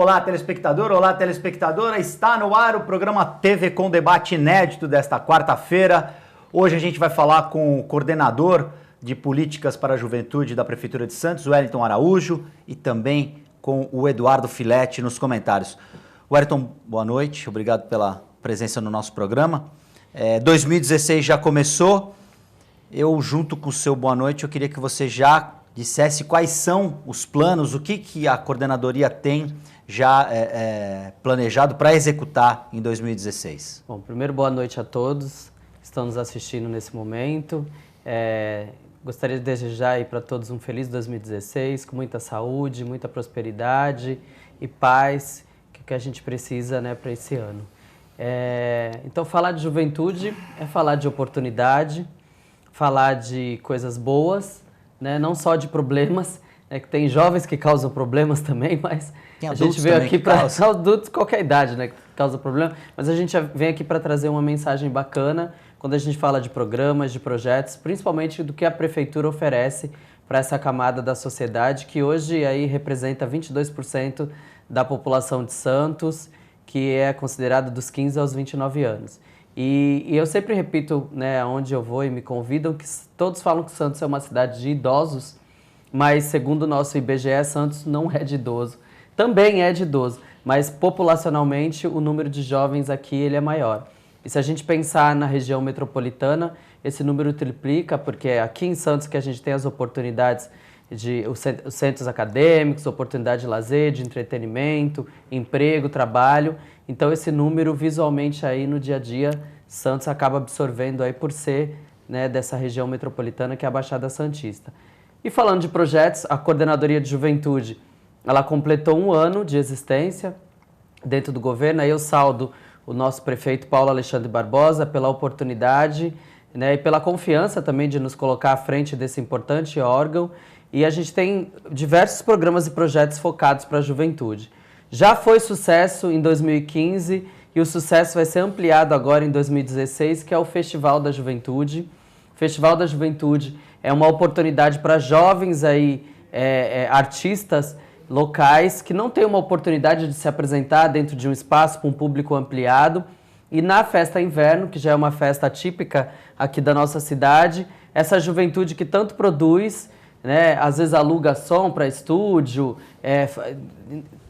Olá, telespectador, olá, telespectadora. Está no ar o programa TV com debate inédito desta quarta-feira. Hoje a gente vai falar com o coordenador de políticas para a juventude da Prefeitura de Santos, Wellington Araújo, e também com o Eduardo Filete nos comentários. Wellington, boa noite, obrigado pela presença no nosso programa. 2016 já começou. Eu, junto com o seu boa noite, eu queria que você já dissesse quais são os planos, o que a coordenadoria tem já planejado para executar em 2016. Bom, primeiro boa noite a todos que estão nos assistindo nesse momento. Gostaria de desejar aí para todos um feliz 2016, com muita saúde, muita prosperidade e paz, que a gente precisa, né, para esse ano. Então, falar de juventude é falar de oportunidade, falar de coisas boas, né, não só de problemas, que tem jovens que causam problemas também, mas a gente veio aqui para adultos, qualquer idade, né, que causa problema, mas a gente vem aqui para trazer uma mensagem bacana quando a gente fala de programas, de projetos, principalmente do que a Prefeitura oferece para essa camada da sociedade, que hoje aí representa 22% da população de Santos, que é considerada dos 15 aos 29 anos. E eu sempre repito, né, aonde eu vou e me convidam, que todos falam que Santos é uma cidade de idosos, mas segundo o nosso IBGE, Santos não é de idoso. Também é de idoso, mas populacionalmente o número de jovens aqui ele é maior. E se a gente pensar na região metropolitana, esse número triplica, porque é aqui em Santos que a gente tem as oportunidades de os centros acadêmicos, oportunidade de lazer, de entretenimento, emprego, trabalho. Então esse número visualmente aí no dia a dia, Santos acaba absorvendo aí por ser, né, dessa região metropolitana que é a Baixada Santista. E falando de projetos, a Coordenadoria de Juventude, ela completou 1 ano de existência dentro do governo. Aí eu saldo o nosso prefeito Paulo Alexandre Barbosa pela oportunidade, né, e pela confiança também de nos colocar à frente desse importante órgão. E a gente tem diversos programas e projetos focados para a juventude. Já foi sucesso em 2015 e o sucesso vai ser ampliado agora em 2016, que é o Festival da Juventude. O Festival da Juventude é uma oportunidade para jovens aí, artistas locais que não têm uma oportunidade de se apresentar dentro de um espaço com um público ampliado. E na Festa Inverno, que já é uma festa típica aqui da nossa cidade, essa juventude que tanto produz, né, às vezes aluga som para estúdio,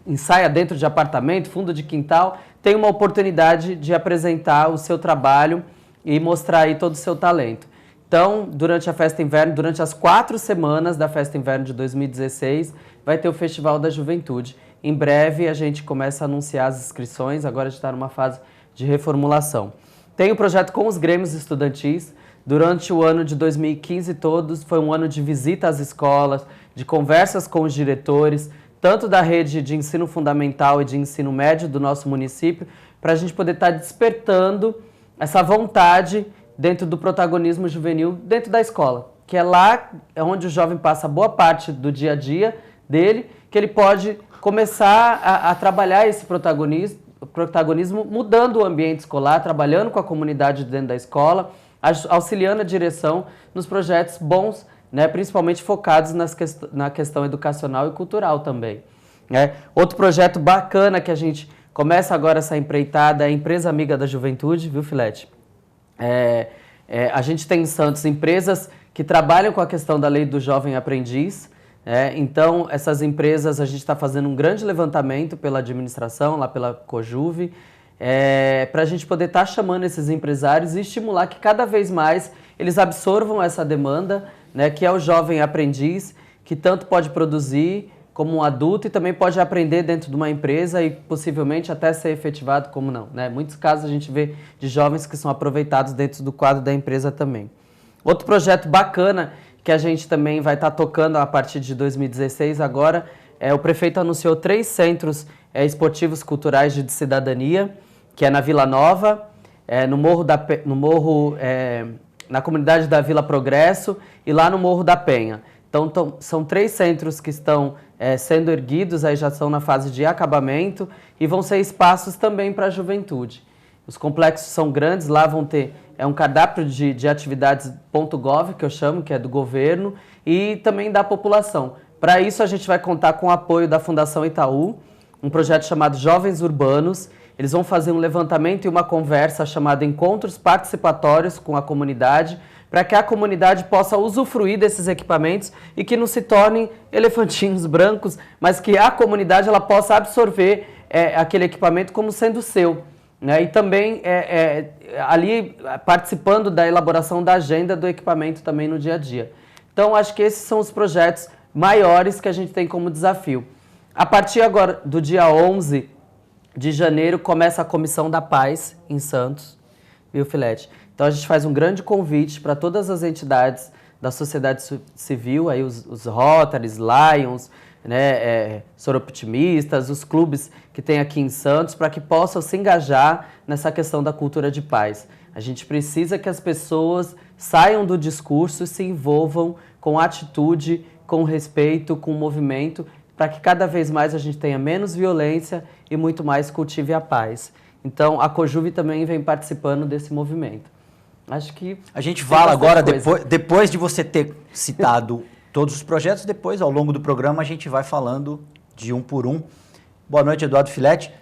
ensaia dentro de apartamento, fundo de quintal, tem uma oportunidade de apresentar o seu trabalho e mostrar aí todo o seu talento. Então, durante a Festa Inverno, durante as 4 semanas da Festa Inverno de 2016, vai ter o Festival da Juventude. Em breve a gente começa a anunciar as inscrições, agora a gente está numa fase de reformulação. Tem o projeto com os grêmios estudantis. Durante o ano de 2015 todos, foi um ano de visita às escolas, de conversas com os diretores, tanto da rede de ensino fundamental e de ensino médio do nosso município, para a gente poder estar despertando essa vontade dentro do protagonismo juvenil dentro da escola, que é lá onde o jovem passa boa parte do dia a dia dele, que ele pode começar a trabalhar esse protagonismo mudando o ambiente escolar, trabalhando com a comunidade dentro da escola, auxiliando a direção nos projetos bons, né, principalmente focados na questão educacional e cultural também. Outro projeto bacana que a gente começa agora essa empreitada é a Empresa Amiga da Juventude, viu, Filete? A gente tem em Santos empresas que trabalham com a questão da lei do jovem aprendiz. Então, essas empresas, a gente está fazendo um grande levantamento pela administração, lá pela Cojuve, para a gente poder estar chamando esses empresários e estimular que cada vez mais eles absorvam essa demanda, né, que é o jovem aprendiz, que tanto pode produzir como um adulto e também pode aprender dentro de uma empresa e possivelmente até ser efetivado como não. Né? Muitos casos a gente vê de jovens que são aproveitados dentro do quadro da empresa também. Outro projeto bacana que a gente também vai estar tocando a partir de 2016 agora, o prefeito anunciou 3 centros esportivos culturais de cidadania, que é na Vila Nova, na comunidade da Vila Progresso e lá no Morro da Penha. Então, são 3 centros que estão sendo erguidos, aí já estão na fase de acabamento e vão ser espaços também para a juventude. Os complexos são grandes, lá vão ter um cardápio de atividades .gov, que eu chamo, que é do governo, e também da população. Para isso, a gente vai contar com o apoio da Fundação Itaú, um projeto chamado Jovens Urbanos. Eles vão fazer um levantamento e uma conversa chamada Encontros Participatórios com a Comunidade, para que a comunidade possa usufruir desses equipamentos e que não se tornem elefantinhos brancos, mas que a comunidade ela possa absorver aquele equipamento como sendo seu. Né? E também ali participando da elaboração da agenda do equipamento também no dia a dia. Então, acho que esses são os projetos maiores que a gente tem como desafio. A partir agora do dia 11 de janeiro, começa a Comissão da Paz em Santos, viu, Filete? Então, a gente faz um grande convite para todas as entidades da sociedade civil, aí os Rotaries, Lions, né, Soroptimistas, os clubes que tem aqui em Santos, para que possam se engajar nessa questão da cultura de paz. A gente precisa que as pessoas saiam do discurso e se envolvam com atitude, com respeito, com movimento, para que cada vez mais a gente tenha menos violência e muito mais cultive a paz. Então, a Cojuve também vem participando desse movimento. Acho que... A gente fala agora, depois de você ter citado todos os projetos, depois, ao longo do programa, a gente vai falando de um por um. Boa noite, Eduardo Filete.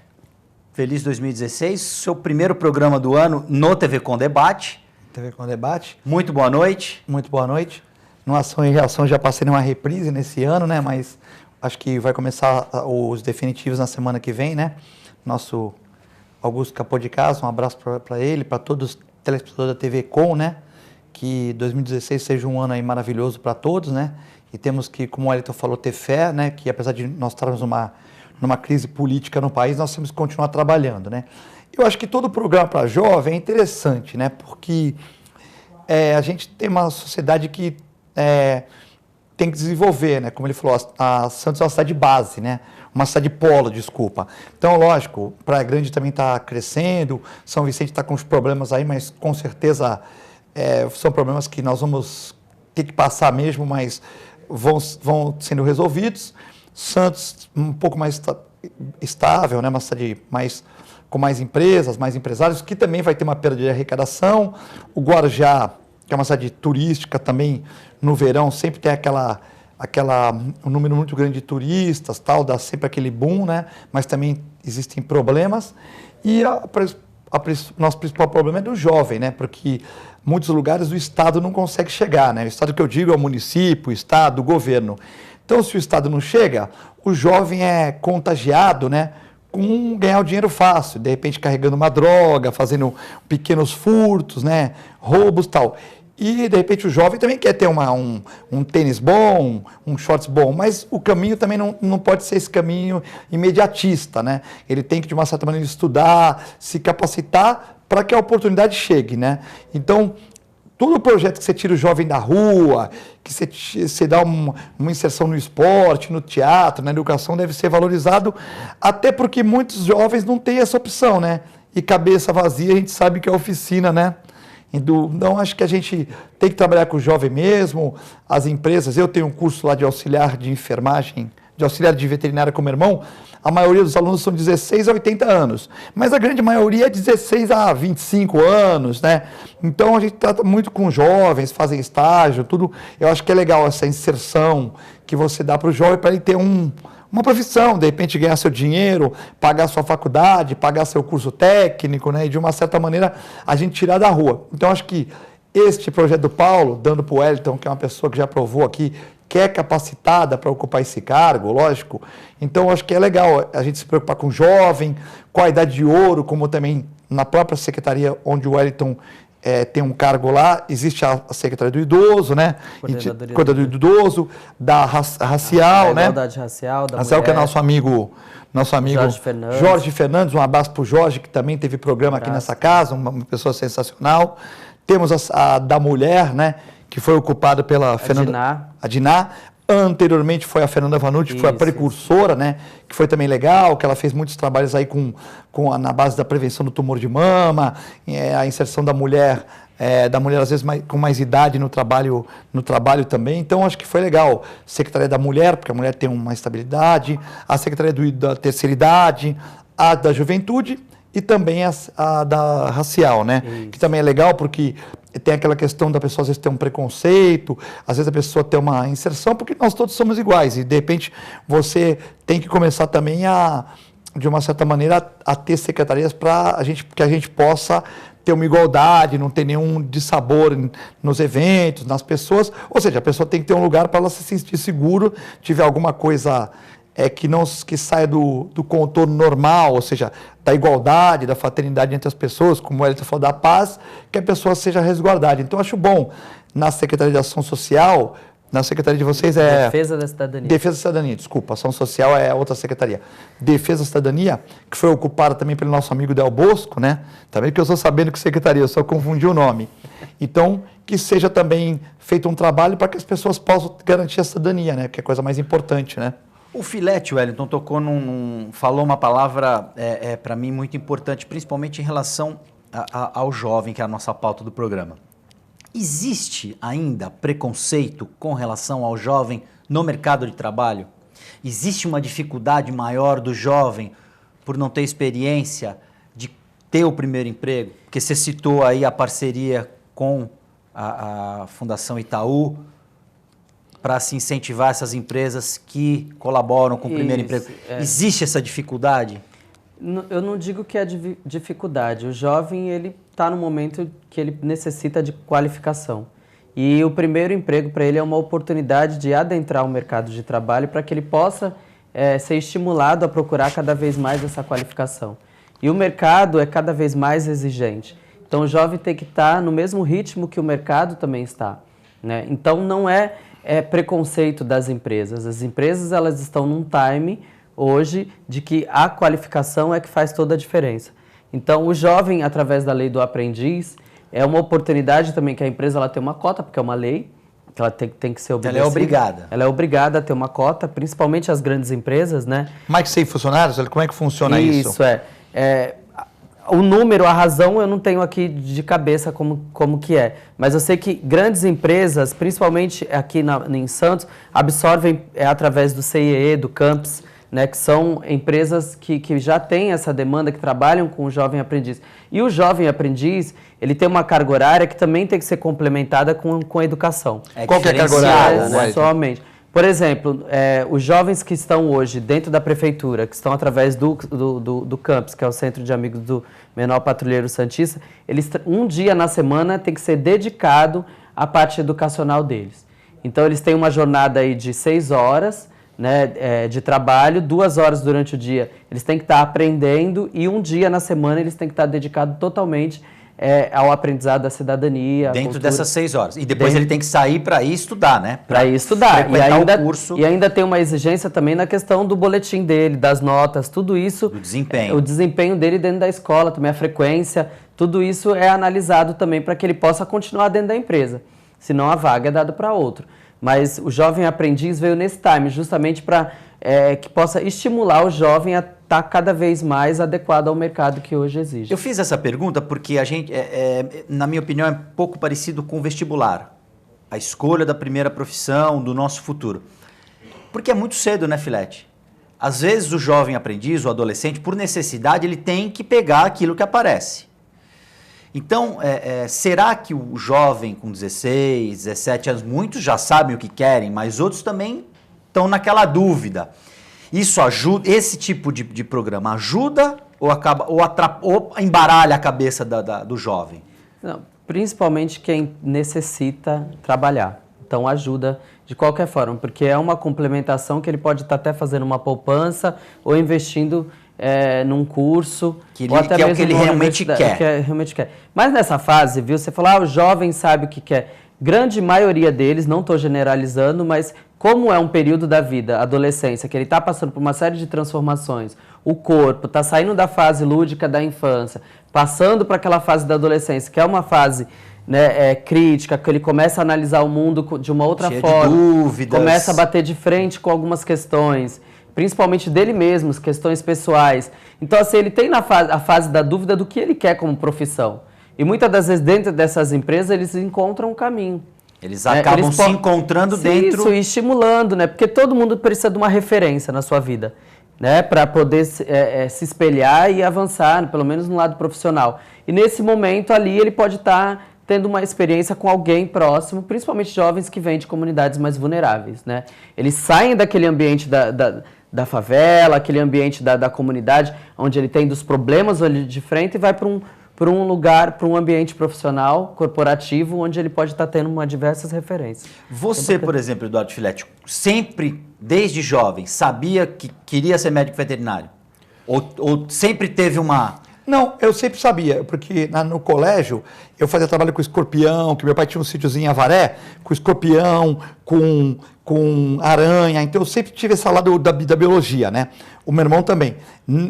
Feliz 2016. Seu primeiro programa do ano no TV Com Debate. TV Com Debate. Muito boa noite. Muito boa noite. No Ação e Reação já passei numa reprise nesse ano, né? Mas acho que vai começar os definitivos na semana que vem, né? Nosso Augusto Capô de Casa, um abraço para ele, para todos os telespectadores da TV Com, né? Que 2016 seja um ano aí maravilhoso para todos, né? E temos que, como o Wellington falou, ter fé, né? Que apesar de nós estarmos numa crise política no país, nós temos que continuar trabalhando, né? Eu acho que todo programa para jovem é interessante, né? Porque a gente tem uma sociedade que tem que desenvolver, né? Como ele falou, a Santos é uma cidade base, né? Uma cidade polo, desculpa. Então, lógico, Praia Grande também está crescendo, São Vicente está com os problemas aí, mas com certeza são problemas que nós vamos ter que passar mesmo, mas vão sendo resolvidos. Santos, um pouco mais estável, né? Uma cidade com mais empresas, mais empresários, que também vai ter uma perda de arrecadação. O Guarujá, que é uma cidade turística também, no verão sempre tem um número muito grande de turistas, tal, dá sempre aquele boom, né? Mas também existem problemas. E nosso principal problema é do jovem, né? Porque muitos lugares o Estado não consegue chegar, né? O Estado que eu digo é o município, o Estado, o governo. Então, se o Estado não chega, o jovem é contagiado, né? Com ganhar o dinheiro fácil, de repente carregando uma droga, fazendo pequenos furtos, né? Roubos, tal. E, de repente, o jovem também quer ter um tênis bom, um shorts bom, mas o caminho também não pode ser esse caminho imediatista, né? Ele tem que, de uma certa maneira, estudar, se capacitar para que a oportunidade chegue, né? Então, todo projeto que você tira o jovem da rua, que você dá uma inserção no esporte, no teatro, na educação, deve ser valorizado, até porque muitos jovens não têm essa opção, né? E cabeça vazia, a gente sabe que é oficina, né? Então, acho que a gente tem que trabalhar com o jovem mesmo, as empresas. Eu tenho um curso lá de auxiliar de enfermagem, de auxiliar de veterinária com meu irmão. A maioria dos alunos são de 16 a 80 anos, mas a grande maioria é de 16 a 25 anos, né? Então, a gente trata muito com jovens, fazem estágio, tudo. Eu acho que é legal essa inserção que você dá para o jovem, para ele ter uma profissão, de repente ganhar seu dinheiro, pagar sua faculdade, pagar seu curso técnico, né? E de uma certa maneira a gente tirar da rua. Então acho que este projeto do Paulo, dando para o Wellington, que é uma pessoa que já provou aqui, que é capacitada para ocupar esse cargo, lógico. Então acho que é legal a gente se preocupar com o jovem, com a idade de ouro, como também na própria secretaria onde o Wellington tem um cargo lá, existe a Secretaria do Idoso, né? Coordenadoria do Idoso, da racial, né? Igualdade racial, da racial, mulher. que é nosso amigo Jorge Fernandes, um abraço para o Jorge, que também teve programa aqui nessa casa, uma pessoa sensacional. Temos a da mulher, né? Que foi ocupada pela Fernanda... A Diná. Anteriormente foi a Fernanda Vanucci, que foi a precursora, né? Que foi também legal, que ela fez muitos trabalhos aí na base da prevenção do tumor de mama, a inserção da mulher às vezes com mais idade no trabalho também. Então acho que foi legal. Secretaria da Mulher, porque a mulher tem uma estabilidade, a Secretaria da Terceira Idade, a da Juventude e também a da racial, né? Isso. Que também é legal porque tem aquela questão da pessoa às vezes ter um preconceito, às vezes a pessoa ter uma inserção, porque nós todos somos iguais e de repente você tem que começar também a de uma certa maneira, a ter secretarias para que a gente possa ter uma igualdade, não ter nenhum dissabor nos eventos, nas pessoas. Ou seja, a pessoa tem que ter um lugar para ela se sentir seguro, tiver alguma coisa que saia do contorno normal, ou seja, da igualdade, da fraternidade entre as pessoas, como ela falou, da paz, que a pessoa seja resguardada. Então, acho bom, na Secretaria de Ação Social, na secretaria de vocês Defesa da Cidadania. Defesa da Cidadania, desculpa. Ação Social é outra secretaria. Defesa da Cidadania, que foi ocupada também pelo nosso amigo Del Bosco, né? Também que eu estou sabendo que secretaria, eu só confundi o nome. Então, que seja também feito um trabalho para que as pessoas possam garantir a cidadania, né? Que é a coisa mais importante, né? O Filete, Wellington, tocou falou uma palavra, para mim, muito importante, principalmente em relação ao jovem, que é a nossa pauta do programa. Existe ainda preconceito com relação ao jovem no mercado de trabalho? Existe uma dificuldade maior do jovem por não ter experiência de ter o primeiro emprego? Porque você citou aí a parceria com a Fundação Itaú para se incentivar essas empresas que colaboram com o primeiro emprego. Existe essa dificuldade? Eu não digo que é dificuldade. O jovem, ele está no momento que ele necessita de qualificação. E o primeiro emprego para ele é uma oportunidade de adentrar o mercado de trabalho para que ele possa ser estimulado a procurar cada vez mais essa qualificação. E o mercado é cada vez mais exigente. Então, o jovem tem que estar no mesmo ritmo que o mercado também está, né? Então, não é preconceito das empresas. As empresas, elas estão num time hoje de que a qualificação é que faz toda a diferença. Então, o jovem, através da lei do aprendiz, é uma oportunidade também que a empresa ela tem uma cota, porque é uma lei, que ela tem que ser obedecida. Ela é obrigada. Ela é obrigada a ter uma cota, principalmente as grandes empresas, né? Mais que 100 funcionários, como é que funciona isso? Isso, o número, a razão, eu não tenho aqui de cabeça como que é. Mas eu sei que grandes empresas, principalmente aqui em Santos, absorvem através do CIE, do Campus, né, que são empresas que já têm essa demanda, que trabalham com o jovem aprendiz. E o jovem aprendiz, ele tem uma carga horária que também tem que ser complementada com a educação. Qual que é a carga horária? Né, somente. Por exemplo, os jovens que estão hoje dentro da prefeitura, que estão através do Campus, que é o Centro de Amigos do Menor Patrulheiro Santista, eles um dia na semana tem que ser dedicado à parte educacional deles. Então, eles têm uma jornada aí de 6 horas, né, de trabalho, 2 horas durante o dia eles têm que estar aprendendo e um dia na semana eles têm que estar dedicados totalmente ao aprendizado da cidadania. Dentro dessas 6 horas. E depois ele tem que sair para ir estudar, né? Para ir estudar. O curso. E ainda tem uma exigência também na questão do boletim dele, das notas, tudo isso. Do desempenho. O desempenho dele dentro da escola, também a frequência, tudo isso é analisado também para que ele possa continuar dentro da empresa. Senão a vaga é dada para outro. Mas o jovem aprendiz veio nesse time, justamente para que possa estimular o jovem a estar cada vez mais adequado ao mercado que hoje exige. Eu fiz essa pergunta porque a gente, na minha opinião, é pouco parecido com o vestibular. A escolha da primeira profissão, do nosso futuro. Porque é muito cedo, né, Filete? Às vezes o jovem aprendiz, o adolescente, por necessidade, ele tem que pegar aquilo que aparece. Então, será que o jovem com 16, 17 anos, muitos já sabem o que querem, mas outros também estão naquela dúvida. Isso ajuda, esse tipo de programa ajuda ou embaralha a cabeça do jovem? Não, principalmente quem necessita trabalhar. Então, ajuda de qualquer forma, porque é uma complementação que ele pode estar até fazendo uma poupança ou investindo num curso, ou até mesmo o que ele realmente quer. Mas nessa fase, viu, você falou, o jovem sabe o que quer. Grande maioria deles, não estou generalizando, mas como é um período da vida, adolescência, que ele está passando por uma série de transformações, o corpo está saindo da fase lúdica da infância, passando para aquela fase da adolescência, que é uma fase crítica, que ele começa a analisar o mundo de uma outra forma, de dúvidas, começa a bater de frente com algumas questões, principalmente dele mesmo, questões pessoais. Então, assim, ele tem a fase da dúvida do que ele quer como profissão. E muitas das vezes, dentro dessas empresas, eles encontram um caminho. Eles acabam se encontrando dentro... Isso, e estimulando, né? Porque todo mundo precisa de uma referência na sua vida, né? Para poder se espelhar e avançar, pelo menos no lado profissional. E nesse momento ali, ele pode estar tendo uma experiência com alguém próximo, principalmente jovens que vêm de comunidades mais vulneráveis, né? Eles saem daquele ambiente da favela, aquele ambiente da comunidade, onde ele tem dos problemas ali de frente e vai para um lugar, para um ambiente profissional, corporativo, onde ele pode estar tendo diversas referências. Você, por exemplo, Eduardo Filete, sempre, desde jovem, sabia que queria ser médico veterinário? Ou sempre teve uma... Não, eu sempre sabia, porque no colégio eu fazia trabalho com escorpião, que meu pai tinha um sítiozinho em Avaré, com escorpião, com aranha, então eu sempre tive esse lado da biologia, né? O meu irmão também.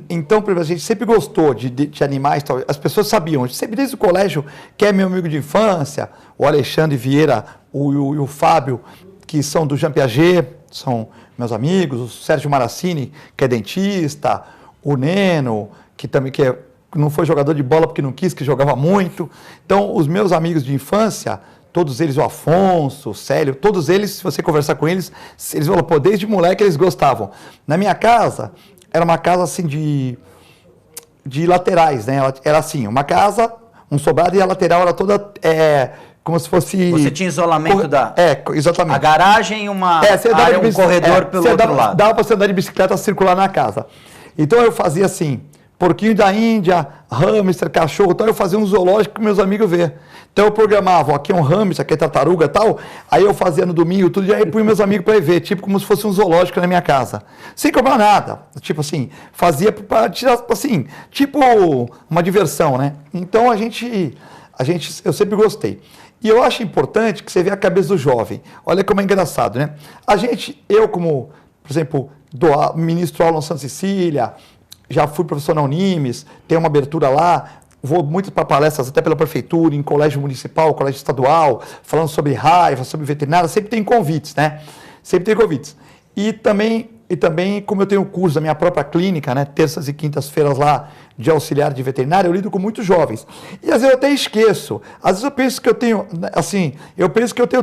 Então, a gente sempre gostou de animais, tal. As pessoas sabiam, sempre desde o colégio, que é meu amigo de infância, o Alexandre Vieira, o Fábio, que são do Jean Piaget, são meus amigos, o Sérgio Maracini, que é dentista, o Neno, que também não foi jogador de bola porque não quis, que jogava muito. Então, os meus amigos de infância, todos eles, o Afonso, o Célio, todos eles, se você conversar com eles, eles falam, pô, desde moleque eles gostavam. Na minha casa, era uma casa assim de laterais, né? Era assim, uma casa, um sobrado e a lateral era toda como se fosse... Você tinha isolamento da... exatamente. A garagem e uma área, um corredor pelo outro lado. Dava para você andar de bicicleta circular na casa. Então eu fazia assim, porquinho da Índia, hamster, cachorro, então eu fazia um zoológico que meus amigos ver. Então eu programava, aqui é um hamster, aqui é tartaruga e tal, aí eu fazia no domingo tudo, e aí punha meus amigos para ir ver, tipo como se fosse um zoológico na minha casa. Sem cobrar nada, tipo assim, fazia para tirar, assim, tipo uma diversão, né? Então eu sempre gostei. E eu acho importante que você vê a cabeça do jovem. Olha como é engraçado, né? Eu como, por exemplo, ministro aula no Santa Cecília, já fui professor na Unimes, tenho uma abertura lá, vou muito para palestras até pela prefeitura, em colégio municipal, colégio estadual, falando sobre raiva, sobre veterinária, sempre tem convites, né? Sempre tem convites. E também, como eu tenho curso da minha própria clínica, né, terças e quintas-feiras lá de auxiliar de veterinário, eu lido com muitos jovens. E às vezes eu até esqueço. Às vezes eu penso que eu tenho, assim,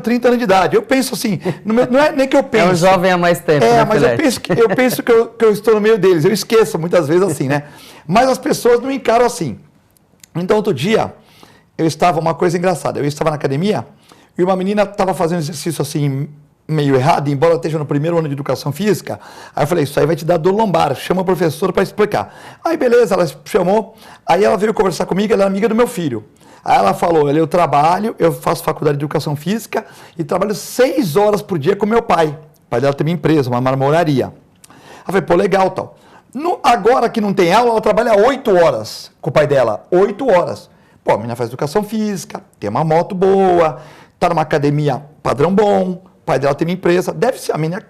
30 anos de idade. Eu penso assim, não é nem que eu penso. É um jovem há mais tempo, né, mas eu penso que eu estou no meio deles. Eu esqueço muitas vezes assim, né? Mas as pessoas não encaram assim. Então, outro dia, uma coisa engraçada, eu estava na academia e uma menina estava fazendo exercício assim, meio errado, embora eu esteja no primeiro ano de educação física. Aí eu falei, isso aí vai te dar dor lombar, chama a professora para explicar. Aí beleza, ela chamou, aí ela veio conversar comigo, ela é amiga do meu filho. Aí ela falou, eu trabalho, eu faço faculdade de educação física e trabalho 6 horas por dia com meu pai. O pai dela tem uma empresa, uma marmoraria. Aí eu falei, pô, legal, tal. Agora que não tem aula, ela trabalha 8 horas com o pai dela, 8 horas. Pô, a menina faz educação física, tem uma moto boa, tá numa academia padrão bom, o pai dela tem uma empresa, deve ser a menina,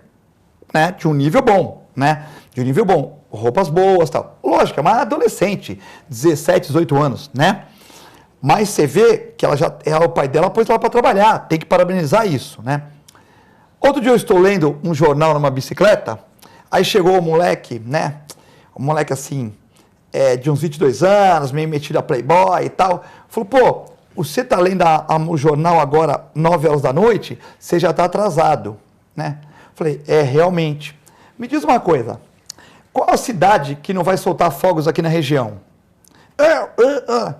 né, de um nível bom, né? De um nível bom, roupas boas, tal. Lógico, é uma adolescente, 17, 18 anos, né? Mas você vê que o pai dela pôs ela para trabalhar, tem que parabenizar isso, né? Outro dia eu estou lendo um jornal numa bicicleta, aí chegou o moleque, né? Um moleque assim, de uns 22 anos, meio metido a playboy e tal. Falou, pô, você está lendo o jornal agora, 9 horas da noite, você já está atrasado, né? Falei, realmente. Me diz uma coisa, qual a cidade que não vai soltar fogos aqui na região?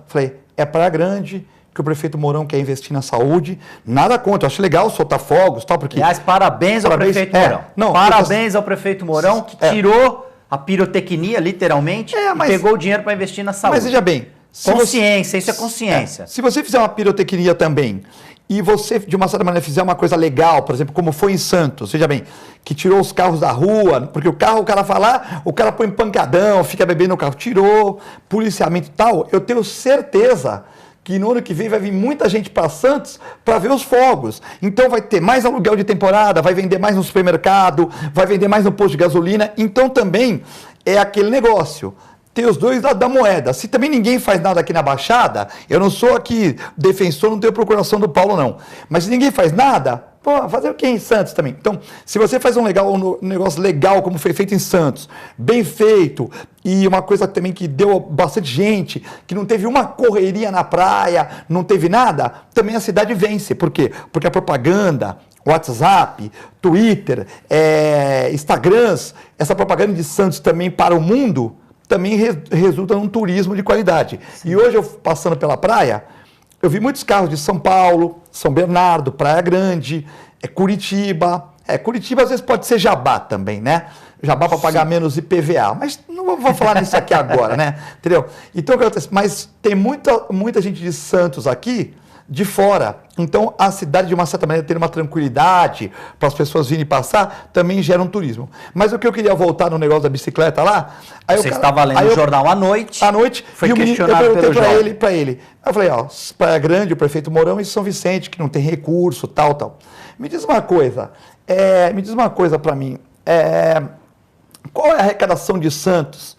Falei, Praia Grande, que o prefeito Mourão quer investir na saúde. Nada contra, eu acho legal soltar fogos, tal, porque... Aliás, parabéns ao prefeito Mourão. Parabéns ao prefeito Mourão, que tirou a pirotecnia, literalmente, e pegou o dinheiro para investir na saúde. Mas veja bem... Consciência, isso é consciência. Se você fizer uma pirotecnia também, e você, de uma certa maneira, fizer uma coisa legal, por exemplo, como foi em Santos, veja bem, que tirou os carros da rua, porque o cara vai lá, o cara põe pancadão, fica bebendo no carro, tirou, policiamento e tal, eu tenho certeza que no ano que vem vai vir muita gente para Santos para ver os fogos. Então vai ter mais aluguel de temporada, vai vender mais no supermercado, vai vender mais no posto de gasolina. Então também é aquele negócio. Tem os dois lados da moeda. Se também ninguém faz nada aqui na Baixada, eu não sou aqui defensor, não tenho procuração do Paulo, não. Mas se ninguém faz nada, pô, fazer o que em Santos também? Então, se você faz um negócio legal, como foi feito em Santos, bem feito, e uma coisa também que deu bastante gente, que não teve uma correria na praia, não teve nada, também a cidade vence. Por quê? Porque a propaganda, WhatsApp, Twitter, Instagrams, essa propaganda de Santos também para o mundo, também resulta num turismo de qualidade. Sim. E hoje, eu passando pela praia, eu vi muitos carros de São Paulo, São Bernardo, Praia Grande, Curitiba. Curitiba às vezes pode ser Jabá também, né? jabá para pagar menos IPVA, mas não vou falar nisso aqui agora, né? Entendeu? Então, o que acontece? Mas tem muita gente de Santos aqui, de fora. Então, a cidade, de uma certa maneira, ter uma tranquilidade para as pessoas virem passar, também gera um turismo. Mas o que eu queria voltar no negócio da bicicleta lá... Você estava lendo o jornal à noite. À noite, foi e o menino, eu questionado perguntei pelo para ele. Eu falei, ó, Praia Grande, o prefeito Mourão e São Vicente, que não tem recurso, tal. Me diz uma coisa para mim. Qual é a arrecadação de Santos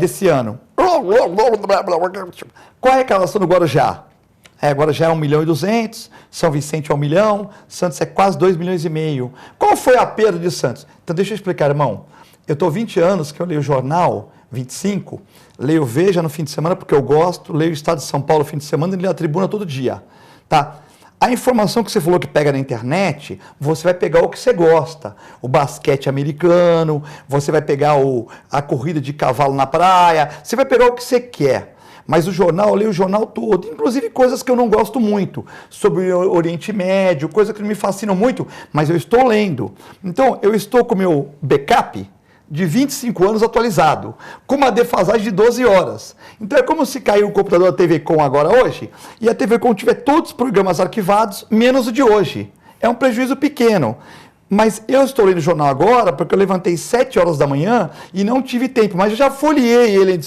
desse ano? Qual é a arrecadação do Guarujá? Guarujá é 1.200.000, São Vicente é 1 milhão, Santos é quase 2,5 milhões. Qual foi a perda de Santos? Então deixa eu explicar, irmão. Eu estou 20 anos que eu leio o jornal, 25, leio Veja no fim de semana porque eu gosto, leio o Estado de São Paulo no fim de semana e leio a Tribuna todo dia. Tá? A informação que você falou que pega na internet, você vai pegar o que você gosta. O basquete americano, você vai pegar a corrida de cavalo na praia, você vai pegar o que você quer. Mas o jornal, eu leio o jornal todo, inclusive coisas que eu não gosto muito, sobre o Oriente Médio, coisas que não me fascinam muito, mas eu estou lendo. Então, eu estou com o meu backup de 25 anos atualizado, com uma defasagem de 12 horas. Então, é como se caiu o computador da TV Com agora hoje, e a TV Com tiver todos os programas arquivados, menos o de hoje. É um prejuízo pequeno. Mas eu estou lendo o jornal agora porque eu levantei 7 horas da manhã e não tive tempo. Mas eu já folheei ele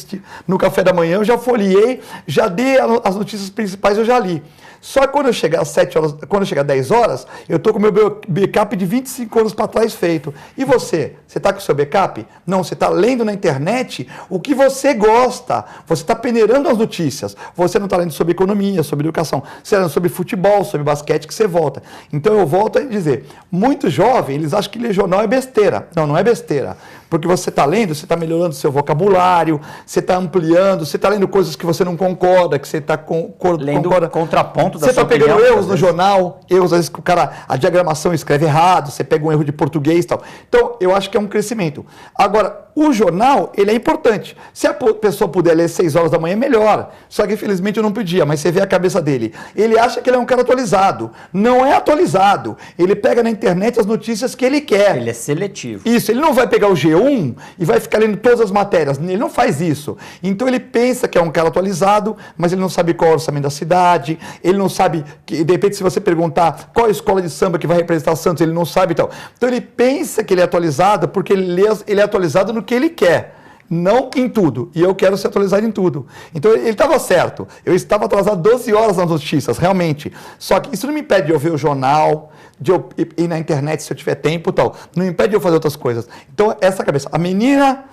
no café da manhã, eu já folheei, já dei as notícias principais, eu já li. Só que quando eu chegar às 7 horas, quando eu chegar às 10 horas, eu estou com o meu backup de 25 anos para trás feito. E você? Você está com o seu backup? Não, você está lendo na internet o que você gosta. Você está peneirando as notícias. Você não está lendo sobre economia, sobre educação. Você está lendo sobre futebol, sobre basquete, que você volta. Então eu volto a dizer, muitos jovens, eles acham que ler jornal é besteira. Não, não é besteira. Porque você está lendo, você está melhorando seu vocabulário, você está ampliando, você está lendo coisas que você não concorda, que você está lendo contraponto da você sua está pegando opinião, erros no jornal, erros, às vezes que o cara, a diagramação escreve errado, você pega um erro de português e tal. Então, eu acho que é um crescimento. Agora, o jornal, ele é importante. Se a pessoa puder ler 6 horas da manhã, melhor. Só que, infelizmente, eu não podia, mas você vê a cabeça dele. Ele acha que ele é um cara atualizado. Não é atualizado. Ele pega na internet as notícias que ele quer. Ele é seletivo. Isso, ele não vai pegar o G1 e vai ficar lendo todas as matérias. Ele não faz isso. Então, ele pensa que é um cara atualizado, mas ele não sabe qual é o orçamento da cidade, ele não sabe, que de repente, se você perguntar qual é a escola de samba que vai representar Santos, ele não sabe e tal. Então, ele pensa que ele é atualizado porque ele é atualizado no que ele quer, não em tudo. E eu quero ser atualizado em tudo. Então, ele estava certo. Eu estava atrasado 12 horas nas notícias, realmente. Só que isso não me impede de eu ver o jornal, de eu ir na internet se eu tiver tempo e tal. Não me impede de eu fazer outras coisas. Então, essa cabeça. A menina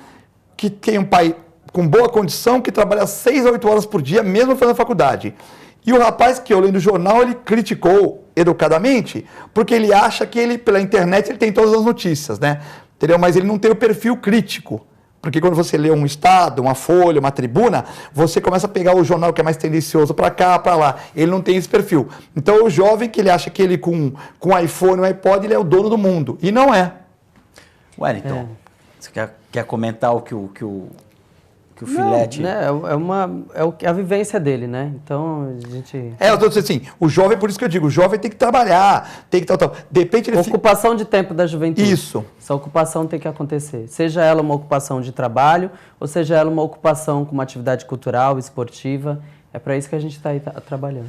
que tem um pai com boa condição, que trabalha 6 a 8 horas por dia, mesmo fazendo faculdade. E o rapaz que eu leio no jornal, ele criticou educadamente, porque ele acha que ele, pela internet, ele tem todas as notícias, né? Entendeu? Mas ele não tem o perfil crítico. Porque quando você lê um Estado, uma Folha, uma Tribuna, você começa a pegar o jornal que é mais tendencioso para cá, para lá. Ele não tem esse perfil. Então, o jovem que ele acha que ele com iPhone, um iPod, ele é o dono do mundo. E não é. Wellington, você quer comentar o que o Filete... Não, né, é a vivência dele, né? Então, a gente... eu estou dizendo assim, o jovem, por isso que eu digo, o jovem tem que trabalhar, tem que tal. De repente ele ocupação de tempo da juventude. Isso. Essa ocupação tem que acontecer. Seja ela uma ocupação de trabalho, ou seja ela uma ocupação com uma atividade cultural, esportiva. É para isso que a gente está aí trabalhando.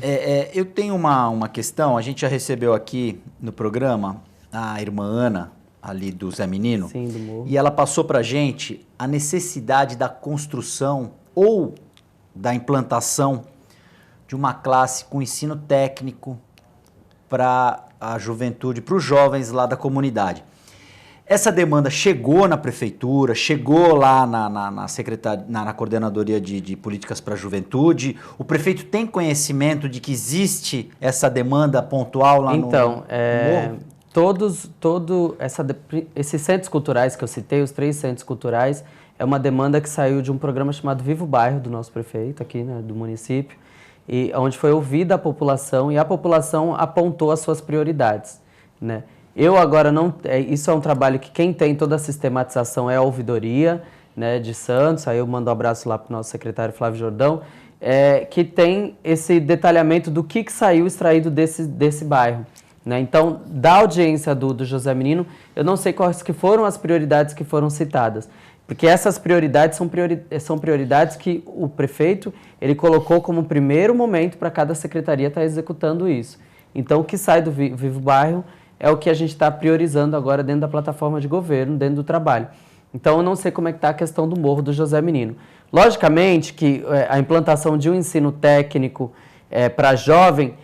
Eu tenho uma questão, a gente já recebeu aqui no programa a irmã Ana, ali do Zé Menino. Sim, do Morro. E ela passou para a gente a necessidade da construção ou da implantação de uma classe com ensino técnico para a juventude, para os jovens lá da comunidade. Essa demanda chegou na prefeitura, chegou lá na coordenadoria de políticas para a juventude. O prefeito tem conhecimento de que existe essa demanda pontual lá no Morro? Esses centros culturais que eu citei, os 3 centros culturais, é uma demanda que saiu de um programa chamado Viva o Bairro, do nosso prefeito aqui, né, do município, e onde foi ouvida a população e a população apontou as suas prioridades, né? Eu agora não... Isso é um trabalho que quem tem toda a sistematização é a ouvidoria, né, de Santos, aí eu mando um abraço lá para o nosso secretário Flávio Jordão, que tem esse detalhamento do que saiu extraído desse bairro. né? Então, da audiência do José Menino, eu não sei quais que foram as prioridades que foram citadas, porque essas prioridades são prioridades que o prefeito ele colocou como primeiro momento para cada secretaria estar executando isso. Então, o que sai do Vivo Bairro é o que a gente está priorizando agora dentro da plataforma de governo, dentro do trabalho. Então, eu não sei como é que está a questão do Morro do José Menino. Logicamente que a implantação de um ensino técnico para jovem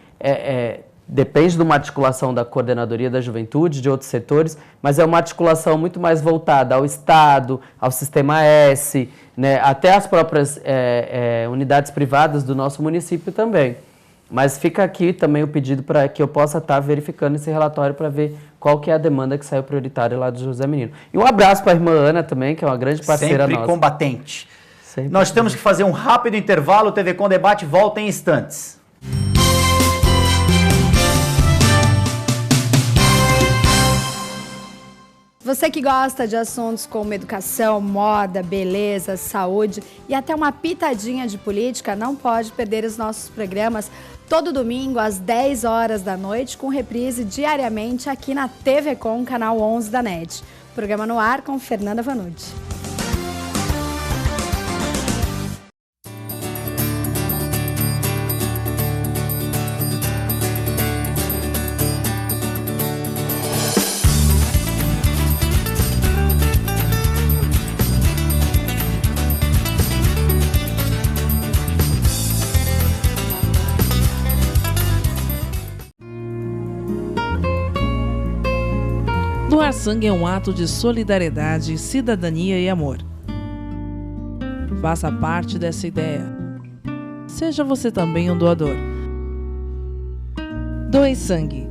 depende de uma articulação da Coordenadoria da Juventude, de outros setores, mas é uma articulação muito mais voltada ao Estado, ao Sistema S, né, até as próprias unidades privadas do nosso município também. Mas fica aqui também o pedido para que eu possa estar verificando esse relatório para ver qual que é a demanda que saiu prioritária lá do José Menino. E um abraço para a irmã Ana também, que é uma grande parceira nossa. Sempre combatente. Sempre. Nós temos que fazer um rápido intervalo, o TV Com Debate volta em instantes. Você que gosta de assuntos como educação, moda, beleza, saúde e até uma pitadinha de política, não pode perder os nossos programas todo domingo às 10 horas da noite, com reprise diariamente aqui na TV Com, canal 11 da NET. Programa no ar com Fernanda Vanucci. Doar sangue é um ato de solidariedade, cidadania e amor. Faça parte dessa ideia. Seja você também um doador. Doe sangue.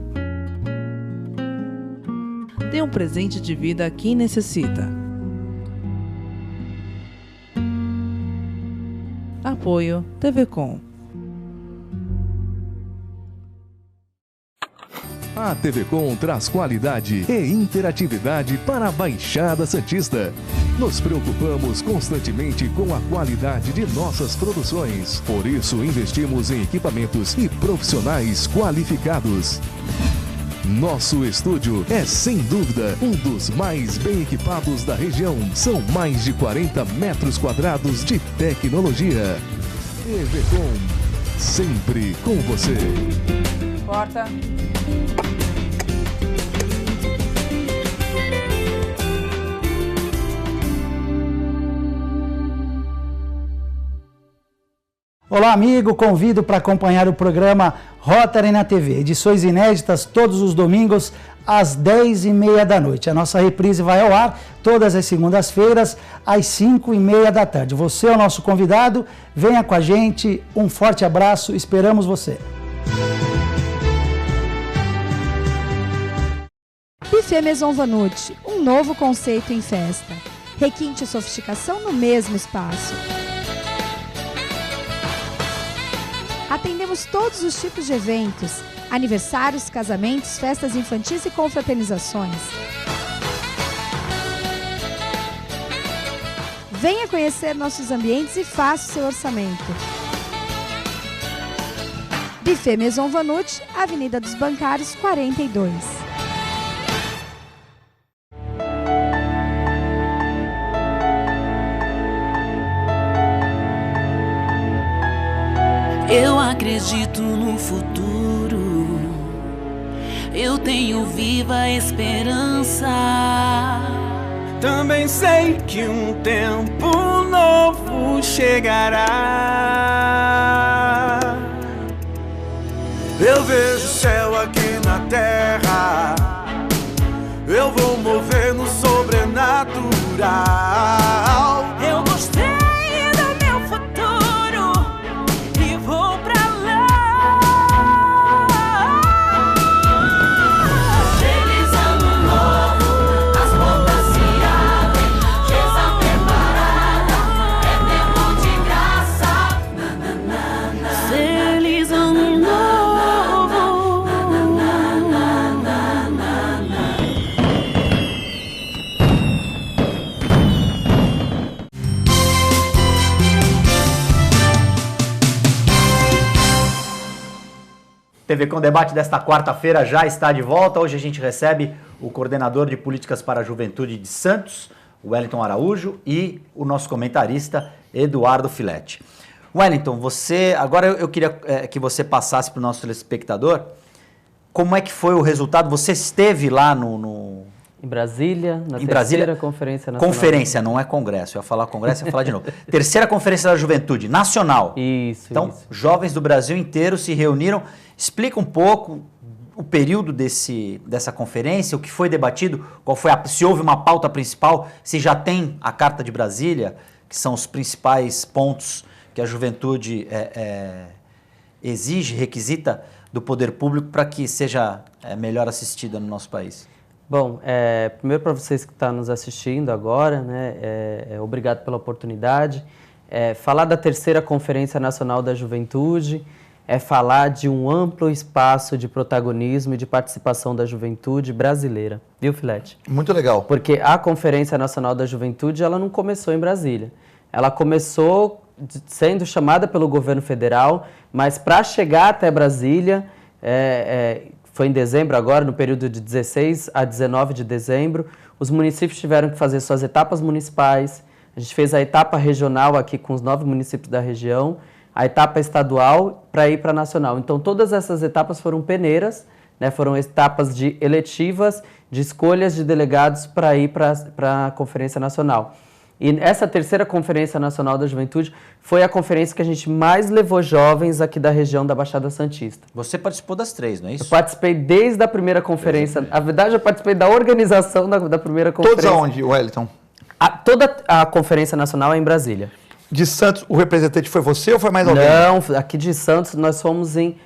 Dê um presente de vida a quem necessita. Apoio TV Com. A TV Com traz qualidade e interatividade para a Baixada Santista. Nos preocupamos constantemente com a qualidade de nossas produções. Por isso, investimos em equipamentos e profissionais qualificados. Nosso estúdio é, sem dúvida, um dos mais bem equipados da região. São mais de 40 metros quadrados de tecnologia. TV Com, sempre com você. Porta. Olá, amigo, convido para acompanhar o programa Rotary na TV, edições inéditas todos os domingos às 10h30 da noite. A nossa reprise vai ao ar todas as segundas-feiras às 5h30 da tarde. Você é o nosso convidado, venha com a gente, um forte abraço, esperamos você. Buffet Maison Vanucci, um novo conceito em festa. Requinte e sofisticação no mesmo espaço. Atendemos todos os tipos de eventos, aniversários, casamentos, festas infantis e confraternizações. Venha conhecer nossos ambientes e faça o seu orçamento. Buffet Maison Vanucci, Avenida dos Bancários, 42. Eu acredito no futuro, eu tenho viva esperança. Também sei que um tempo novo chegará. Eu vejo o céu aqui na terra, eu vou mover no sobrenatural. Eu gostei do meu futuro e vou pra lá. Feliz ano novo, as portas se abrem, mesa preparada, é tempo de graça. Feliz ano novo. TV Com Debate desta quarta-feira já está de volta. Hoje a gente recebe o coordenador de políticas para a juventude de Santos, Wellington Araújo, e o nosso comentarista, Eduardo Filete. Wellington, agora eu queria que você passasse para o nosso telespectador como é que foi o resultado. Você esteve lá em Brasília, na terceira Conferência Nacional. Conferência, não é congresso. Eu ia falar congresso, eu ia falar de novo. Terceira Conferência da Juventude Nacional. Isso, então, isso. Jovens do Brasil inteiro se reuniram. Explica um pouco o período dessa conferência, o que foi debatido, se houve uma pauta principal, se já tem a Carta de Brasília, que são os principais pontos que a juventude exige, requisita do poder público para que seja melhor assistida no nosso país. Bom, primeiro para vocês que estão nos assistindo agora, né, obrigado pela oportunidade. Falar da terceira Conferência Nacional da Juventude é falar de um amplo espaço de protagonismo e de participação da juventude brasileira. Viu, Filete? Muito legal. Porque a Conferência Nacional da Juventude, ela não começou em Brasília. Ela começou sendo chamada pelo governo federal, mas para chegar até Brasília, foi em dezembro agora, no período de 16 a 19 de dezembro, os municípios tiveram que fazer suas etapas municipais. A gente fez a etapa regional aqui com os 9 municípios da região, a etapa estadual para ir para a nacional. Então, todas essas etapas foram peneiras, né? Foram etapas eletivas de escolhas de delegados para ir para a Conferência Nacional. E essa terceira Conferência Nacional da Juventude foi a conferência que a gente mais levou jovens aqui da região da Baixada Santista. Você participou das 3, não é isso? Eu participei desde a primeira conferência. Na verdade, eu participei da organização da primeira conferência. Todos aonde, Wellington? Toda a Conferência Nacional é em Brasília. De Santos, o representante foi você ou foi mais alguém? Não, aqui de Santos nós fomos em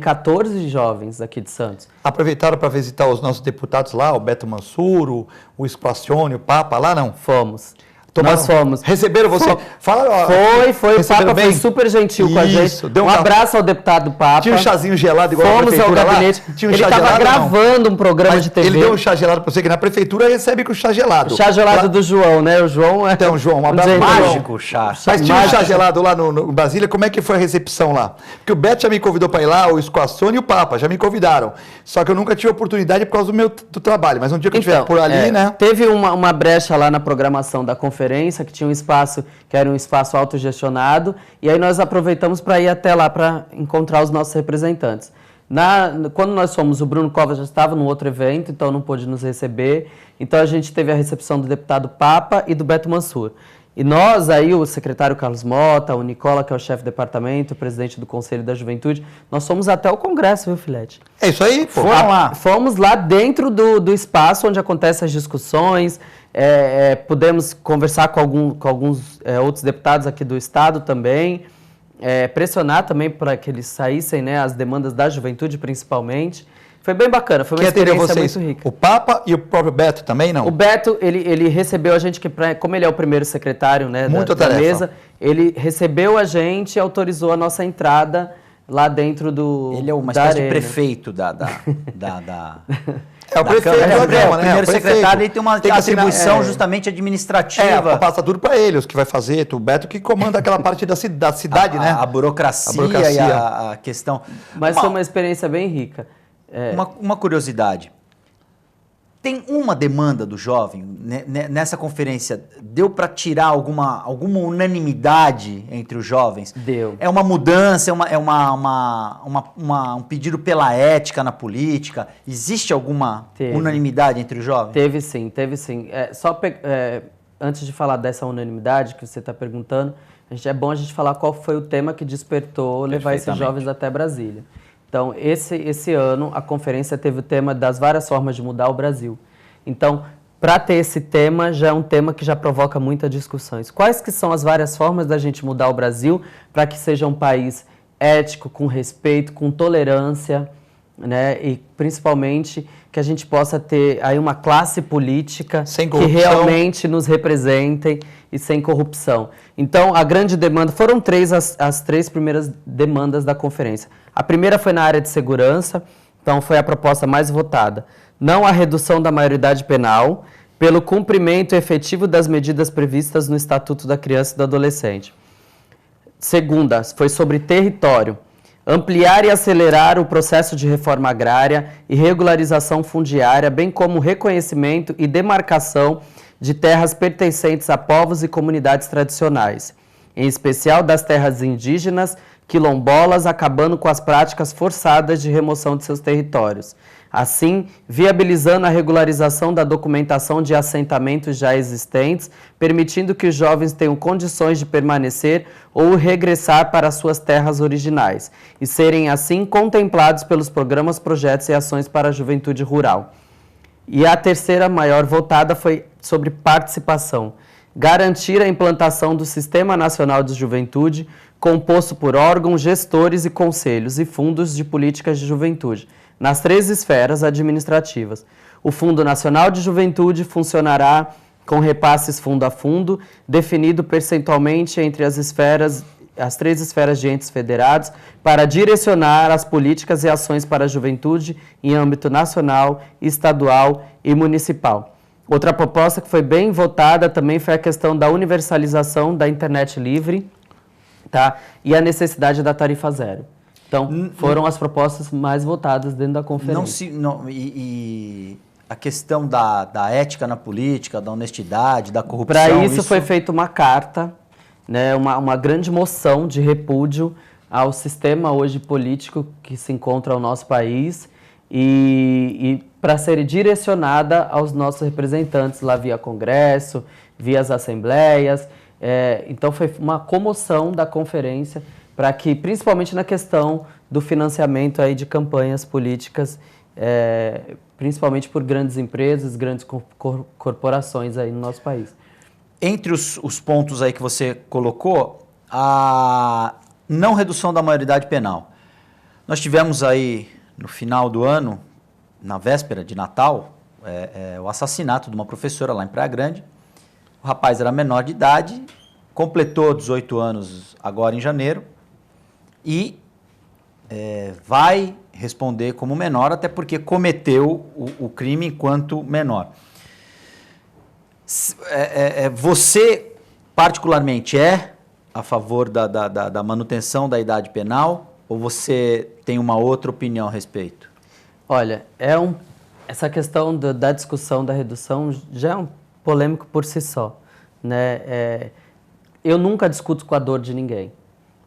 14 jovens aqui de Santos. Aproveitaram para visitar os nossos deputados lá, o Beto Mansur, o Esquacione, o Papa, lá não? Fomos. Tomaram, nós fomos. Receberam você? Fala, foi. O Papa bem? foi super gentil com a gente. Deu um abraço ao deputado Papa. Tinha um chazinho gelado igual Fomos na prefeitura ao gabinete. Lá? Tinha um ele chá estava gelado, gravando um programa de TV. Ele deu um chá gelado para você, que na prefeitura recebe com chá gelado. O chá gelado lá do João, né? O João Então, João, um abraço. Mágico o chá. Mas tinha um chá gelado lá no Brasília, como é que foi a recepção lá? Porque o Beto já me convidou para ir lá, o Esquacione e o Papa, já me convidaram. Só que eu nunca tive oportunidade por causa do trabalho. Mas um dia que eu estiver por ali, né? Teve uma brecha lá na programação da conferência, que tinha um espaço que era um espaço autogestionado, e aí nós aproveitamos para ir até lá para encontrar os nossos representantes. Quando nós fomos, o Bruno Covas já estava num outro evento, então não pôde nos receber, então a gente teve a recepção do deputado Papa e do Beto Mansur. E nós, aí, o secretário Carlos Mota, o Nicola, que é o chefe de departamento, o presidente do Conselho da Juventude, nós fomos até o Congresso, viu, Filete? É isso aí, pô. Foram lá. Fomos lá dentro do espaço onde acontecem as discussões, pudemos conversar com alguns outros deputados aqui do Estado também, pressionar também para que eles saíssem, né, as demandas da juventude, principalmente. Foi bem bacana, foi uma experiência muito rica. O Papa e o próprio Beto também, não? O Beto, ele recebeu a gente, como ele é o primeiro secretário, né, da mesa, ele recebeu a gente e autorizou a nossa entrada lá dentro do Ele é uma da espécie arena. de prefeito da É o prefeito Câmara. do programa, né? O primeiro O prefeito. secretário ele tem uma Tem que assinar, atribuição justamente administrativa. Passa tudo para ele, os que vai fazer. O Beto que comanda aquela parte da cidade, né? A burocracia, A burocracia. e a questão. Mas foi uma experiência bem rica. Uma curiosidade. Tem uma demanda do jovem, nessa conferência, deu para tirar alguma unanimidade entre os jovens? Deu. É uma mudança, um pedido pela ética na política? Existe alguma unanimidade entre os jovens? Teve sim. Antes de falar dessa unanimidade que você está perguntando, é bom a gente falar qual foi o tema que despertou levar esses jovens até Brasília. Então, esse ano, a conferência teve o tema das várias formas de mudar o Brasil. Então, para ter esse tema, já é um tema que já provoca muitas discussões. Quais que são as várias formas da gente mudar o Brasil para que seja um país ético, com respeito, com tolerância, né? E, principalmente, que a gente possa ter aí uma classe política que realmente nos representem e sem corrupção. Então, a grande demanda, foram as 3 primeiras demandas da conferência. A primeira foi na área de segurança, então foi a proposta mais votada. Não a redução da maioridade penal, pelo cumprimento efetivo das medidas previstas no Estatuto da Criança e do Adolescente. Segunda, foi sobre território. ampliar e acelerar o processo de reforma agrária e regularização fundiária, bem como reconhecimento e demarcação de terras pertencentes a povos e comunidades tradicionais, em especial das terras indígenas, quilombolas, acabando com as práticas forçadas de remoção de seus territórios. Assim, viabilizando a regularização da documentação de assentamentos já existentes, permitindo que os jovens tenham condições de permanecer ou regressar para suas terras originais e serem, assim, contemplados pelos programas, projetos e ações para a juventude rural. E a terceira maior votada foi sobre participação. Garantir a implantação do Sistema Nacional de Juventude, composto por órgãos, gestores e conselhos e fundos de políticas de juventude, nas 3 esferas administrativas. O Fundo Nacional de Juventude funcionará com repasses fundo a fundo, definido percentualmente entre as 3 esferas de entes federados, para direcionar as políticas e ações para a juventude em âmbito nacional, estadual e municipal. Outra proposta que foi bem votada também foi a questão da universalização da internet livre, tá? E a necessidade da tarifa zero. Então, foram as propostas mais votadas dentro da conferência. E a questão da ética na política, da honestidade, da corrupção... Para isso foi feita uma carta, né, uma grande moção de repúdio ao sistema hoje político que se encontra no nosso país e para ser direcionada aos nossos representantes lá via Congresso, via as assembleias. Então, foi uma comoção da conferência para que, principalmente na questão do financiamento aí de campanhas políticas, principalmente por grandes empresas, grandes corporações aí no nosso país. Entre os pontos aí que você colocou, a não redução da maioridade penal. Nós tivemos aí, no final do ano, na véspera de Natal, o assassinato de uma professora lá em Praia Grande. O rapaz era menor de idade, completou 18 anos agora em janeiro, e vai responder como menor, até porque cometeu o crime enquanto menor. Você, particularmente, é a favor da manutenção da idade penal, ou você tem uma outra opinião a respeito? Olha, essa questão da discussão da redução já é um polêmico por si só, né? Eu nunca discuto com a dor de ninguém.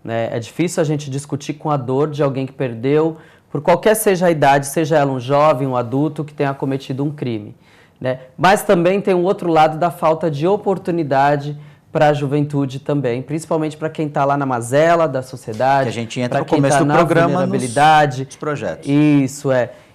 Né? É difícil a gente discutir com a dor de alguém que perdeu, por qualquer seja a idade, seja ela um jovem, um adulto que tenha cometido um crime. Né? Mas também tem um outro lado da falta de oportunidade para a juventude também, principalmente para quem está lá na mazela da sociedade. Que a gente entra no começo do programa nos projetos. Isso,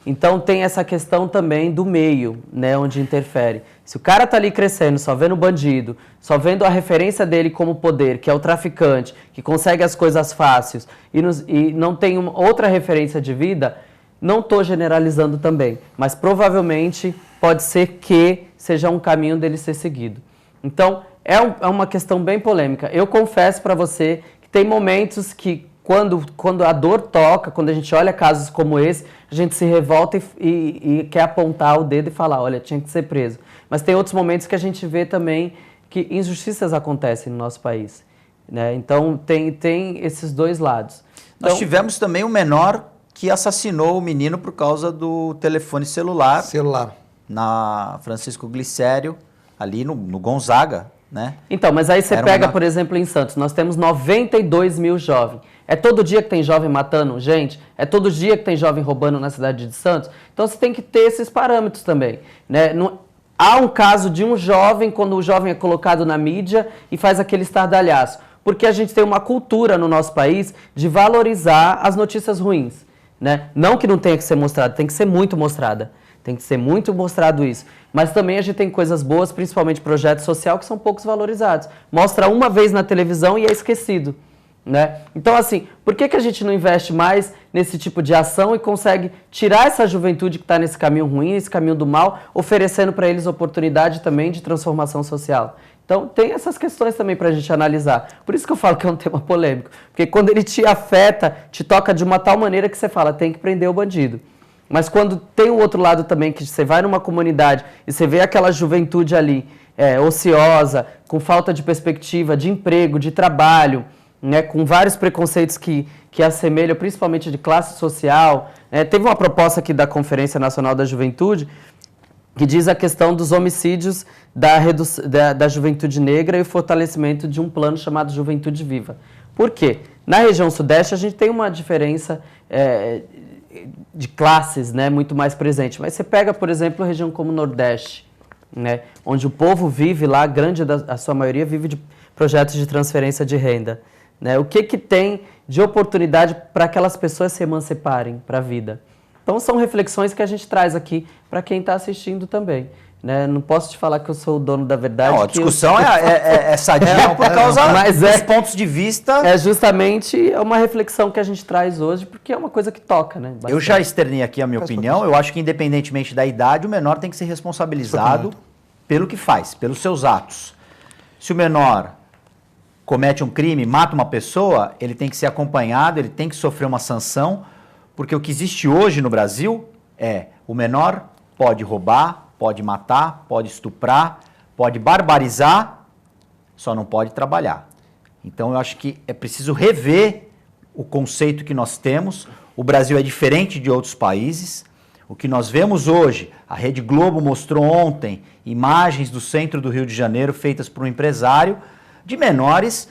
Então tem essa questão também do meio, né, onde interfere. Se o cara está ali crescendo, só vendo o bandido, só vendo a referência dele como poder, que é o traficante, que consegue as coisas fáceis, e não tem outra referência de vida, não estou generalizando também, mas provavelmente pode ser que seja um caminho dele ser seguido. Então, é uma questão bem polêmica. Eu confesso para você que tem momentos que, quando a dor toca, quando a gente olha casos como esse, a gente se revolta e quer apontar o dedo e falar, olha, tinha que ser preso. Mas tem outros momentos que a gente vê também que injustiças acontecem no nosso país. Né? Então, tem esses dois lados. Nós tivemos também um menor que assassinou o menino por causa do telefone celular. Na Francisco Glicério, ali no Gonzaga, né? Então, mas aí você pega, por exemplo, em Santos, nós temos 92 mil jovens. É todo dia que tem jovem matando gente? É todo dia que tem jovem roubando na cidade de Santos? Então você tem que ter esses parâmetros também. Né? Há um caso de um jovem, quando o jovem é colocado na mídia e faz aquele estardalhaço. Porque a gente tem uma cultura no nosso país de valorizar as notícias ruins. Né? Não que não tenha que ser mostrada, tem que ser muito mostrada. Tem que ser muito mostrado isso. Mas também a gente tem coisas boas, principalmente projeto social, que são poucos valorizados. Mostra uma vez na televisão e é esquecido. Né? Então, assim, por que a gente não investe mais nesse tipo de ação e consegue tirar essa juventude que está nesse caminho ruim, nesse caminho do mal, oferecendo para eles oportunidade também de transformação social? Então, tem essas questões também para a gente analisar. Por isso que eu falo que é um tema polêmico. Porque quando ele te afeta, te toca de uma tal maneira que você fala, tem que prender o bandido. Mas quando tem o outro lado também, que você vai numa comunidade e você vê aquela juventude ali, ociosa, com falta de perspectiva, de emprego, de trabalho, né, com vários preconceitos que assemelham, principalmente de classe social. Teve uma proposta aqui da Conferência Nacional da Juventude que diz a questão dos homicídios da juventude negra e o fortalecimento de um plano chamado Juventude Viva. Por quê? Na região sudeste a gente tem uma diferença de classes, né, muito mais presente. Mas você pega, por exemplo, a região como o Nordeste, né, onde o povo vive lá, a sua maioria vive de projetos de transferência de renda. Né? O que tem de oportunidade para aquelas pessoas se emanciparem para a vida? Então são reflexões que a gente traz aqui para quem está assistindo também. Né? Não posso te falar que eu sou o dono da verdade. Não, a discussão é sadia por causa dos pontos de vista. É justamente uma reflexão que a gente traz hoje, porque é uma coisa que toca, né? Bastante. Eu já externei aqui a minha opinião. Eu acho que, independentemente da idade, o menor tem que ser responsabilizado pelo que faz, pelos seus atos. Se o menor comete um crime, mata uma pessoa, ele tem que ser acompanhado, ele tem que sofrer uma sanção, porque o que existe hoje no Brasil é o menor pode roubar, pode matar, pode estuprar, pode barbarizar, só não pode trabalhar. Então eu acho que é preciso rever o conceito que nós temos. O Brasil é diferente de outros países. O que nós vemos hoje, a Rede Globo mostrou ontem imagens do centro do Rio de Janeiro feitas por um empresário de menores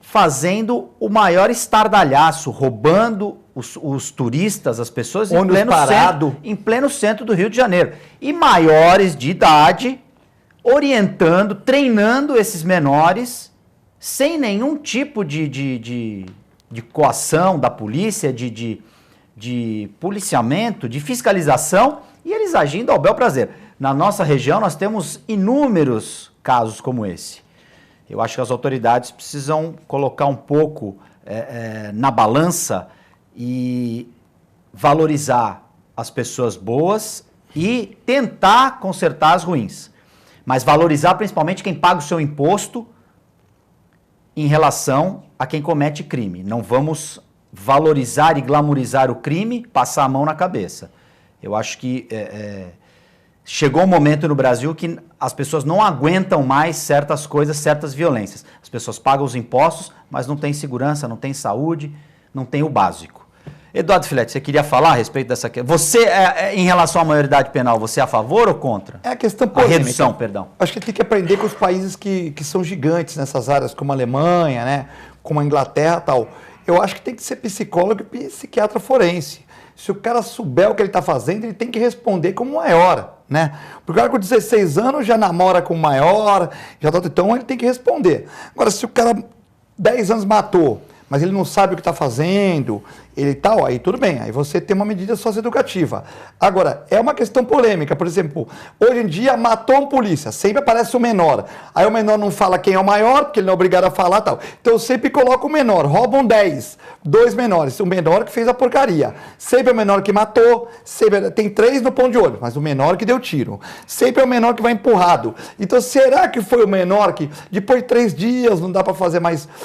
fazendo o maior estardalhaço, roubando os turistas, as pessoas em pleno centro do Rio de Janeiro. E maiores de idade orientando, treinando esses menores sem nenhum tipo de coação da polícia, de policiamento, de fiscalização, e eles agindo ao bel prazer. Na nossa região nós temos inúmeros casos como esse. Eu acho que as autoridades precisam colocar um pouco na balança e valorizar as pessoas boas e tentar consertar as ruins. Mas valorizar principalmente quem paga o seu imposto em relação a quem comete crime. Não vamos valorizar e glamorizar o crime, passar a mão na cabeça. Eu acho que chegou um momento no Brasil que as pessoas não aguentam mais certas coisas, certas violências. As pessoas pagam os impostos, mas não tem segurança, não tem saúde, não tem o básico. Eduardo Filete, você queria falar a respeito dessa questão? Você, em relação à maioridade penal, você é a favor ou contra? É a questão polêmica. A redução, perdão. Acho que tem que aprender com os países que são gigantes nessas áreas, como a Alemanha, né, como a Inglaterra e tal. Eu acho que tem que ser psicólogo e psiquiatra forense. Se o cara souber o que ele está fazendo, ele tem que responder como maior, né? Porque o cara com 16 anos já namora com maior, então ele tem que responder. Agora, se o cara 10 anos matou, mas ele não sabe o que está fazendo, ele tal, aí tudo bem, aí você tem uma medida socioeducativa. Agora, é uma questão polêmica, por exemplo, hoje em dia matou um polícia, sempre aparece o menor, aí o menor não fala quem é o maior, porque ele não é obrigado a falar tal, então eu sempre coloco o menor, roubam 10, 2 menores, o menor que fez a porcaria, sempre é o menor que matou, sempre tem 3 no pão de ouro, mas o menor que deu tiro, sempre é o menor que vai empurrado, então será que foi o menor que depois de 3 dias não dá para fazer mais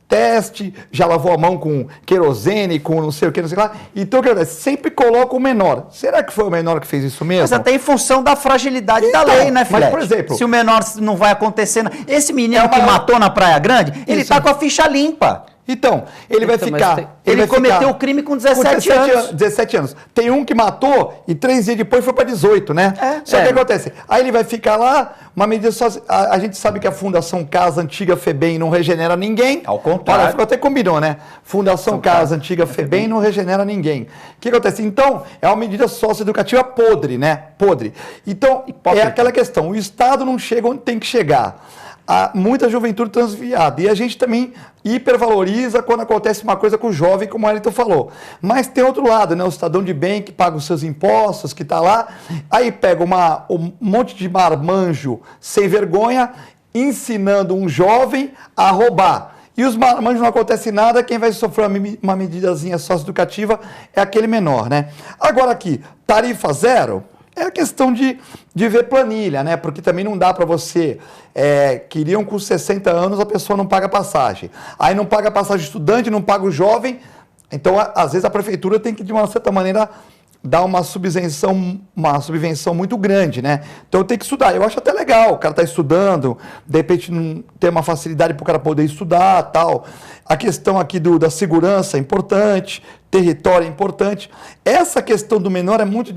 teste, já lavou a mão com querosene, com não sei o que, não sei lá. Então, o que acontece? Sempre coloca o menor. Será que foi o menor que fez isso mesmo? Mas até em função da fragilidade da lei, né, Filete? Mas, por exemplo... Se o menor não vai acontecer... Esse menino que matou na Praia Grande, ele tá com a ficha limpa. Então, ele vai ficar... Ele cometeu o crime com 17 anos. 17 anos. Tem um que matou e 3 dias depois foi para 18, né? Só que o que acontece? Aí ele vai ficar lá, uma medida só... A gente sabe que a Fundação Casa Antiga FEBEM não regenera ninguém. Ao contrário. Olha, ficou até combinou, né? Fundação Casa Antiga FEBEM não regenera ninguém. O que acontece? Então, é uma medida socioeducativa podre, né? Podre. Então, é aquela questão. O Estado não chega onde tem que chegar. Há muita juventude transviada. E a gente também hipervaloriza quando acontece uma coisa com o jovem, como o Elton falou. Mas tem outro lado, né? O cidadão de bem que paga os seus impostos, que está lá, aí pega um monte de marmanjo sem vergonha, ensinando um jovem a roubar. E os marmanjos não acontece nada, quem vai sofrer uma medidazinha socioeducativa é aquele menor, né? Agora aqui, tarifa zero... É a questão de ver planilha, né? Porque também não dá para você... queriam com 60 anos a pessoa não paga passagem. Aí não paga passagem estudante, não paga o jovem. Então, às vezes, a prefeitura tem que, de uma certa maneira, dá uma subvenção muito grande, né? Então tem que estudar. Eu acho até legal, o cara tá estudando, de repente não tem uma facilidade para o cara poder estudar, tal. A questão aqui da segurança é importante, território é importante. Essa questão do menor é muito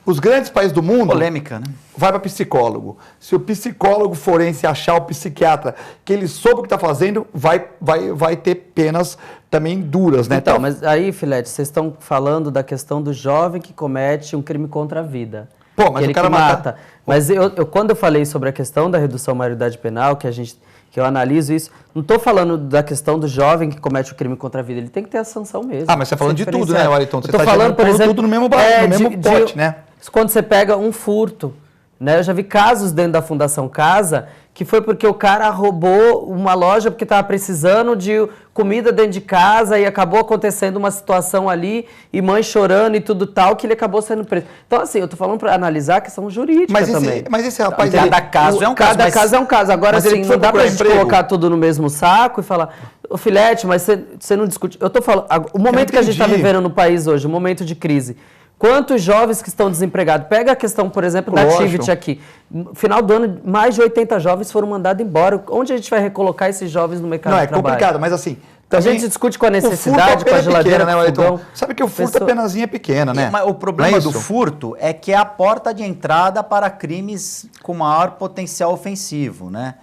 os grandes países do mundo... Polêmica, né? Vai para psicólogo. Se o psicólogo forense achar o psiquiatra que ele soube o que está fazendo, vai ter penas também duras, né? Então, mas aí, Filete, vocês estão falando da questão do jovem que comete um crime contra a vida. Pô, mas o cara mata. Mas quando eu falei sobre a questão da redução da maioridade penal, que eu analiso isso, não estou falando da questão do jovem que comete o crime contra a vida, ele tem que ter a sanção mesmo. Ah, mas você está falando de tudo, né, Wellington? Você está falando, por exemplo, tudo no mesmo pote, né? Quando você pega um furto, né? Eu já vi casos dentro da Fundação Casa que foi porque o cara roubou uma loja porque estava precisando de comida dentro de casa e acabou acontecendo uma situação ali e mãe chorando e tudo tal, que ele acabou sendo preso. Então, assim, eu tô falando para analisar a questão jurídica também. Mas esse rapaz... Cada caso é um caso. Cada caso é um caso. Agora, assim, não dá pra gente colocar tudo no mesmo saco e falar, ô Filete, mas você não discute... Eu tô falando, o momento que a gente está vivendo no país hoje, o momento de crise... Quantos jovens que estão desempregados? Pega a questão, por exemplo, da Activity aqui. No final do ano, mais de 80 jovens foram mandados embora. Onde a gente vai recolocar esses jovens no mercado de trabalho? Não, é complicado, mas assim... A gente discute com a necessidade, com a geladeira, né, fogão. Sabe que o furto, a penazinha é pequena, né? Mas o problema do furto é que é a porta de entrada para crimes com maior potencial ofensivo, né?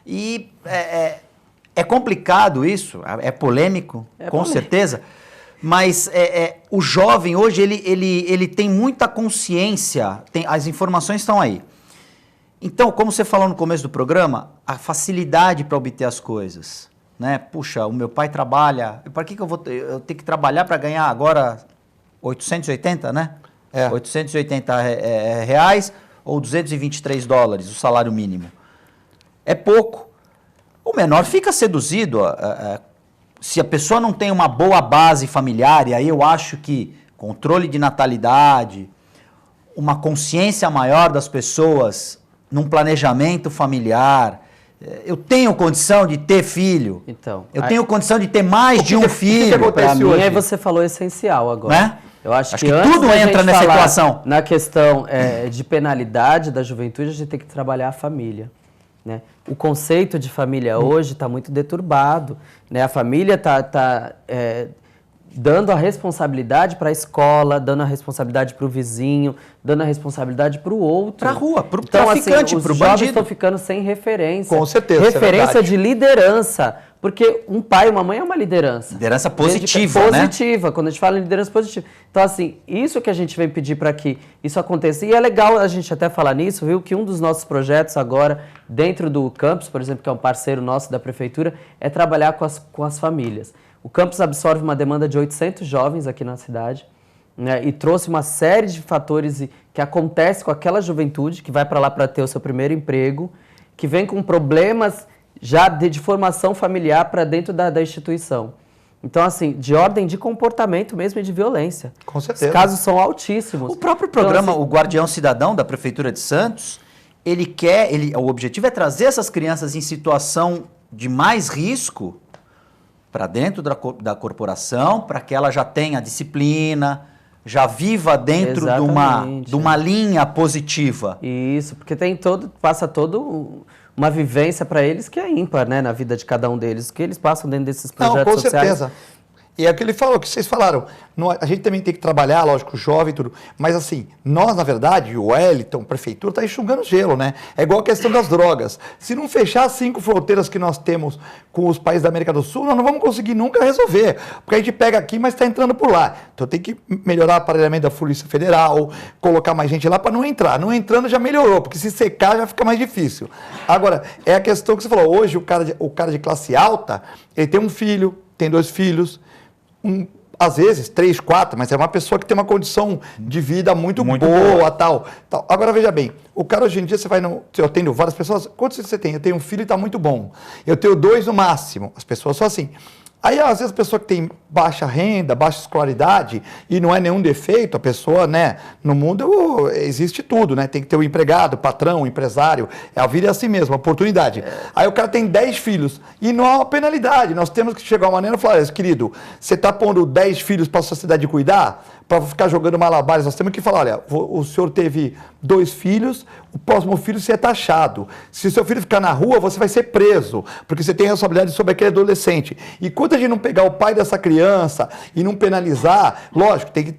E é complicado isso, é polêmico, com certeza. Mas o jovem hoje, ele tem muita consciência, as informações estão aí. Então, como você falou no começo do programa, a facilidade para obter as coisas, né? Puxa, o meu pai trabalha, para que eu tenho que trabalhar para ganhar agora 880, né? 880 reais ou 223 dólares, o salário mínimo. É pouco. O menor fica seduzido se a pessoa não tem uma boa base familiar, e aí eu acho que controle de natalidade, uma consciência maior das pessoas num planejamento familiar, eu tenho condição de ter filho, eu tenho condição de ter mais de um filho. Para mim, aí você falou essencial agora. Né? Eu acho que antes tudo entra nessa equação. Na questão de penalidade da juventude, a gente tem que trabalhar a família. Né? O conceito de família hoje está muito deturbado, né? A família está dando a responsabilidade para a escola, dando a responsabilidade para o vizinho, dando a responsabilidade para o outro. Para a rua, para o então, traficante, assim, para o os bandido. jovens estão ficando sem referência. Com certeza, referência de liderança. Porque um pai e uma mãe é uma liderança. Liderança positiva, né? Positiva, quando a gente fala em liderança positiva. Então, assim, isso que a gente vem pedir para que isso aconteça. E é legal a gente até falar nisso, viu? Que um dos nossos projetos agora, dentro do campus, por exemplo, que é um parceiro nosso da prefeitura, é trabalhar com as famílias. O campus absorve uma demanda de 800 jovens aqui na cidade, né? E trouxe uma série de fatores que acontecem com aquela juventude que vai para lá para ter o seu primeiro emprego, que vem com problemas já de formação familiar para dentro da instituição. Então, assim, de ordem de comportamento mesmo e de violência. Com certeza. Os casos são altíssimos. O próprio programa, o Guardião Cidadão da Prefeitura de Santos, o objetivo é trazer essas crianças em situação de mais risco para dentro da corporação, para que ela já tenha disciplina, já viva dentro de uma linha positiva. Isso, porque passa todo uma vivência para eles que é ímpar, né, na vida de cada um deles, que eles passam dentro desses projetos sociais. Com certeza. E é o que ele falou, que vocês falaram, a gente também tem que trabalhar, lógico, jovem e tudo, mas assim, nós, na verdade, o Wellington, a prefeitura, está enxugando gelo, né? É igual a questão das drogas. Se não fechar as 5 fronteiras que nós temos com os países da América do Sul, nós não vamos conseguir nunca resolver, porque a gente pega aqui, mas está entrando por lá. Então tem que melhorar o aparelhamento da Polícia Federal, colocar mais gente lá para não entrar. Não entrando já melhorou, porque se secar já fica mais difícil. Agora, é a questão que você falou, hoje o cara de classe alta, ele tem um filho, tem 2 filhos, às vezes 3, 4, mas é uma pessoa que tem uma condição de vida muito boa, tal. Agora veja bem, o cara hoje em dia, eu tenho várias pessoas, quantos você tem? Eu tenho um filho e está muito bom. Eu tenho 2 no máximo, as pessoas são assim. Aí, às vezes, a pessoa que tem baixa renda, baixa escolaridade, e não é nenhum defeito, a pessoa, né, no mundo existe tudo, né, tem que ter um empregado, patrão, empresário, a vida é assim mesmo, a oportunidade. Aí o cara tem 10 filhos, e não há uma penalidade, nós temos que chegar a uma maneira e falar, querido, você está pondo 10 filhos para a sociedade cuidar? para ficar jogando malabares. Nós temos que falar, olha, o senhor teve 2 filhos, o próximo filho você é taxado. Se o seu filho ficar na rua, você vai ser preso, porque você tem responsabilidade sobre aquele adolescente. E quando a gente não pegar o pai dessa criança e não penalizar, lógico, tem que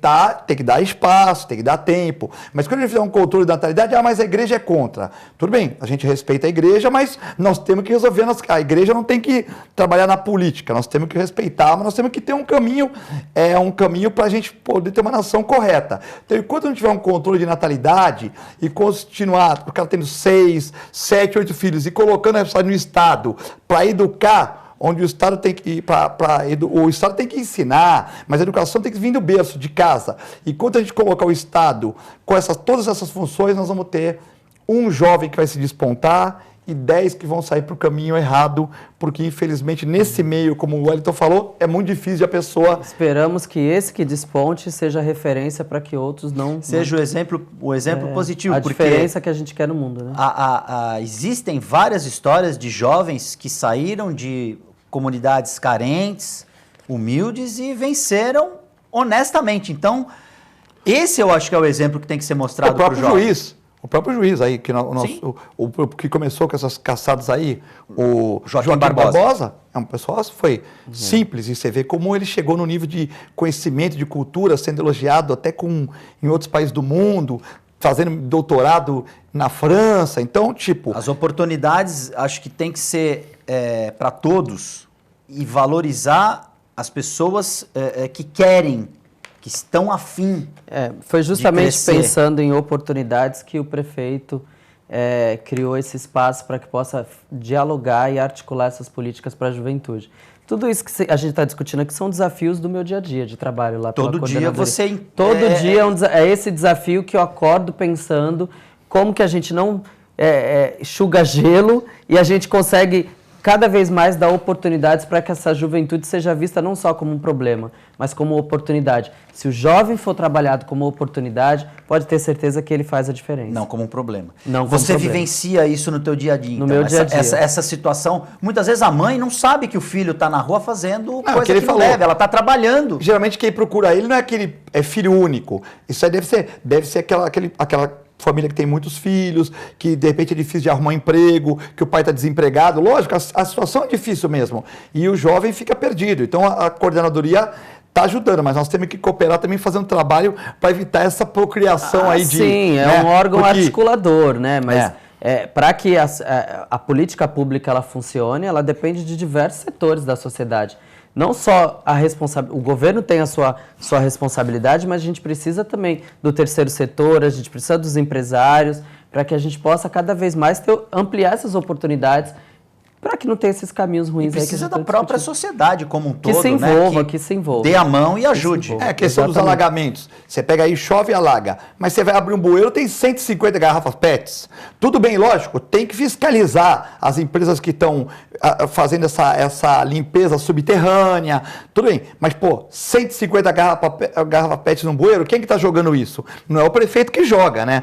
dar espaço, tem que dar tempo. Mas quando a gente fizer um controle da natalidade, mas a igreja é contra. Tudo bem, a gente respeita a igreja, mas nós temos que resolver, a igreja não tem que trabalhar na política, nós temos que respeitar, mas nós temos que ter um caminho para a gente poder ter uma nação correta. Então, enquanto não tiver um controle de natalidade e continuar, o cara tendo 6, 7, 8 filhos e colocando a responsabilidade no Estado para educar, onde o Estado tem que o Estado tem que ensinar, mas a educação tem que vir do berço, de casa. E quando a gente colocar o Estado com todas essas funções, nós vamos ter um jovem que vai se despontar e 10 que vão sair para o caminho errado, porque infelizmente nesse meio, como o Wellington falou, é muito difícil de a pessoa... Esperamos que esse que desponte seja referência para que outros não... Seja o exemplo positivo. A porque diferença que a gente quer no mundo, né? Existem várias histórias de jovens que saíram de comunidades carentes, humildes e venceram honestamente. Então, esse eu acho que é o exemplo que tem que ser mostrado para o jovem. O próprio juiz aí, que começou com essas caçadas aí, o Joaquim Barbosa, é um pessoal foi simples, e você vê como ele chegou no nível de conhecimento, de cultura, sendo elogiado até em outros países do mundo, fazendo doutorado na França, então, tipo... As oportunidades, acho que tem que ser para todos e valorizar as pessoas que querem, que estão afim. Foi justamente pensando em oportunidades que o prefeito criou esse espaço para que possa dialogar e articular essas políticas para a juventude. Tudo isso que a gente está discutindo aqui são desafios do meu dia a dia de trabalho lá pela coordenadoria. Todo dia é esse desafio que eu acordo pensando como que a gente não enxuga gelo e a gente consegue cada vez mais dar oportunidades para que essa juventude seja vista não só como um problema, mas como oportunidade. Se o jovem for trabalhado como oportunidade, pode ter certeza que ele faz a diferença. Não como um problema. Não como Você problema. Vivencia isso no teu dia a dia. No meu dia a dia. Essa situação, muitas vezes a mãe não sabe que o filho está na rua fazendo coisa que ele não deve, ela está trabalhando. Geralmente quem procura ele não é aquele filho único. Isso aí deve ser aquela família que tem muitos filhos, que de repente é difícil de arrumar um emprego, que o pai está desempregado. Lógico, a situação é difícil mesmo. E o jovem fica perdido. Então a coordenadoria está ajudando, mas nós temos que cooperar também, fazer um trabalho para evitar essa procriação aí de... Sim, um órgão articulador, né? Mas para que a política pública ela funcione, ela depende de diversos setores da sociedade. Não só o governo tem a sua responsabilidade, mas a gente precisa também do terceiro setor, a gente precisa dos empresários, para que a gente possa cada vez mais ampliar essas oportunidades, para que não tenha esses caminhos ruins. E precisa da própria sociedade como um todo, que se envolva, que se envolva. Dê a mão e ajude. A questão dos alagamentos. Você pega aí, chove e alaga, mas você vai abrir um bueiro, tem 150 garrafas PETs. Tudo bem, lógico, tem que fiscalizar as empresas que estão fazendo essa limpeza subterrânea, tudo bem. Mas, 150 garrafas PETs num bueiro, quem que está jogando isso? Não é o prefeito que joga, né?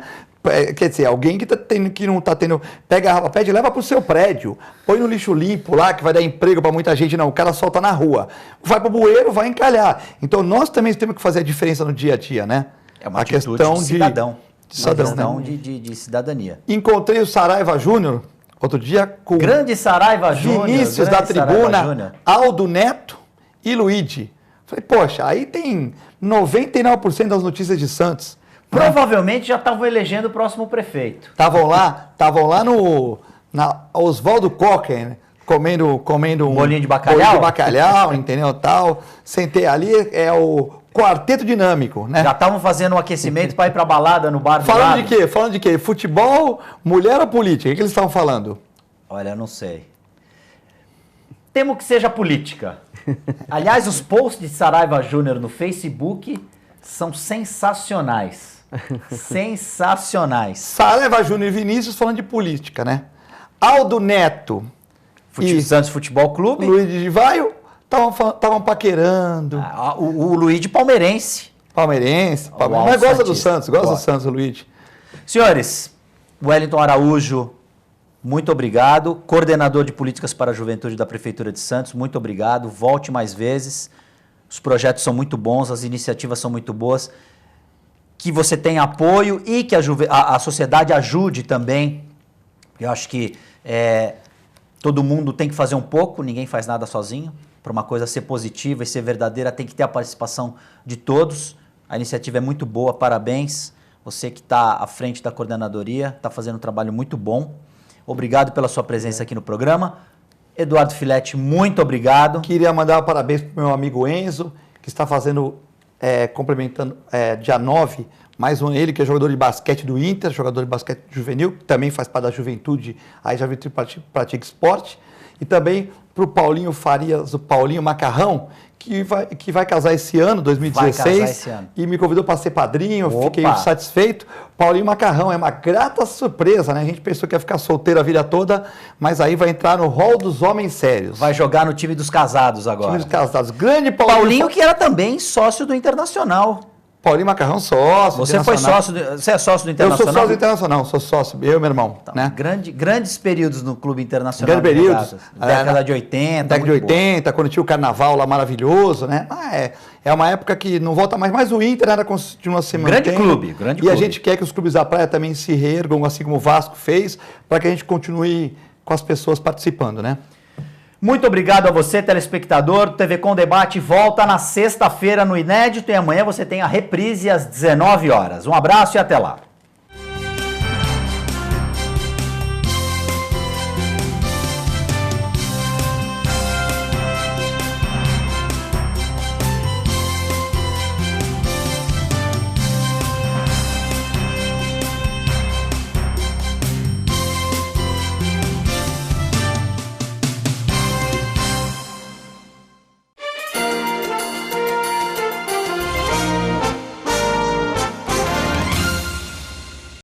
Quer dizer, alguém que não está tendo, pega a garrafa PET e leva para o seu prédio, põe no lixo limpo lá, que vai dar emprego para muita gente. Não, o cara solta na rua, vai para o bueiro, vai encalhar. Então nós também temos que fazer a diferença no dia a dia, né? É uma questão de cidadão. Uma questão de cidadania. Encontrei o Saraiva Júnior outro dia com grande Saraiva Júnior, Vinícius da Tribuna, Aldo Neto e Luigi. Falei, poxa, aí tem 99% das notícias de Santos. Provavelmente já estavam elegendo o próximo prefeito. Estavam lá na Oswaldo Cocker, né? comendo um bolinho de bacalhau, entendeu, tal. Sentei ali, é o quarteto dinâmico, né? Já estavam fazendo um aquecimento para ir para balada no bar do Falando lado. de quê? Falando de quê? Futebol, mulher ou política? O que eles estavam falando? Olha, não sei. Temo que seja política. Aliás, os posts de Saraiva Júnior no Facebook são sensacionais. Sensacionais. Saraiva Júnior e Vinícius falando de política, né? Aldo Neto e Santos Futebol Clube. Luiz de Vaio estavam paquerando. O Luiz de palmeirense. Mas gosta do Santos, do Santos, o Luiz. Senhores, Wellington Araújo, muito obrigado. Coordenador de Políticas para a Juventude da Prefeitura de Santos, muito obrigado. Volte mais vezes. os projetos são muito bons, as iniciativas são muito boas, que você tenha apoio e que a sociedade ajude também. Eu acho que todo mundo tem que fazer um pouco, ninguém faz nada sozinho. Para uma coisa ser positiva e ser verdadeira, tem que ter a participação de todos. A iniciativa é muito boa, parabéns. Você que está à frente da coordenadoria, está fazendo um trabalho muito bom. Obrigado pela sua presença aqui no programa. Eduardo Filete, muito obrigado. Queria mandar parabéns para o meu amigo Enzo, que está fazendo, complementando, dia 9, mais um, ele que é jogador de basquete do Inter, jogador de basquete juvenil, que também faz parte da juventude, aí já pratica esporte. E também para o Paulinho Farias, o Paulinho Macarrão, que vai casar esse ano, 2016. Vai casar esse ano. E me convidou para ser padrinho, Opa. Fiquei satisfeito. Paulinho Macarrão é uma grata surpresa, né? A gente pensou que ia ficar solteiro a vida toda, mas aí vai entrar no rol dos homens sérios. Vai jogar no time dos casados agora. Time dos casados. Grande Paulinho, que era também sócio do Internacional. Paulinho Macarrão, sócio. Você foi sócio, você é sócio do Internacional? Eu sou sócio do Internacional, sou sócio, eu e meu irmão. Então, né? Grandes períodos no Clube Internacional. Grandes períodos. Década de 80. Década de 80, quando tinha o carnaval lá maravilhoso, né? É uma época que não volta mais, mas o Inter ainda continua se mantendo. Grande clube. E a gente quer que os clubes da praia também se reergam, assim como o Vasco fez, para que a gente continue com as pessoas participando, né? Muito obrigado a você, telespectador. TV Com Debate volta na sexta-feira no Inédito e amanhã você tem a reprise às 19 horas. Um abraço e até lá.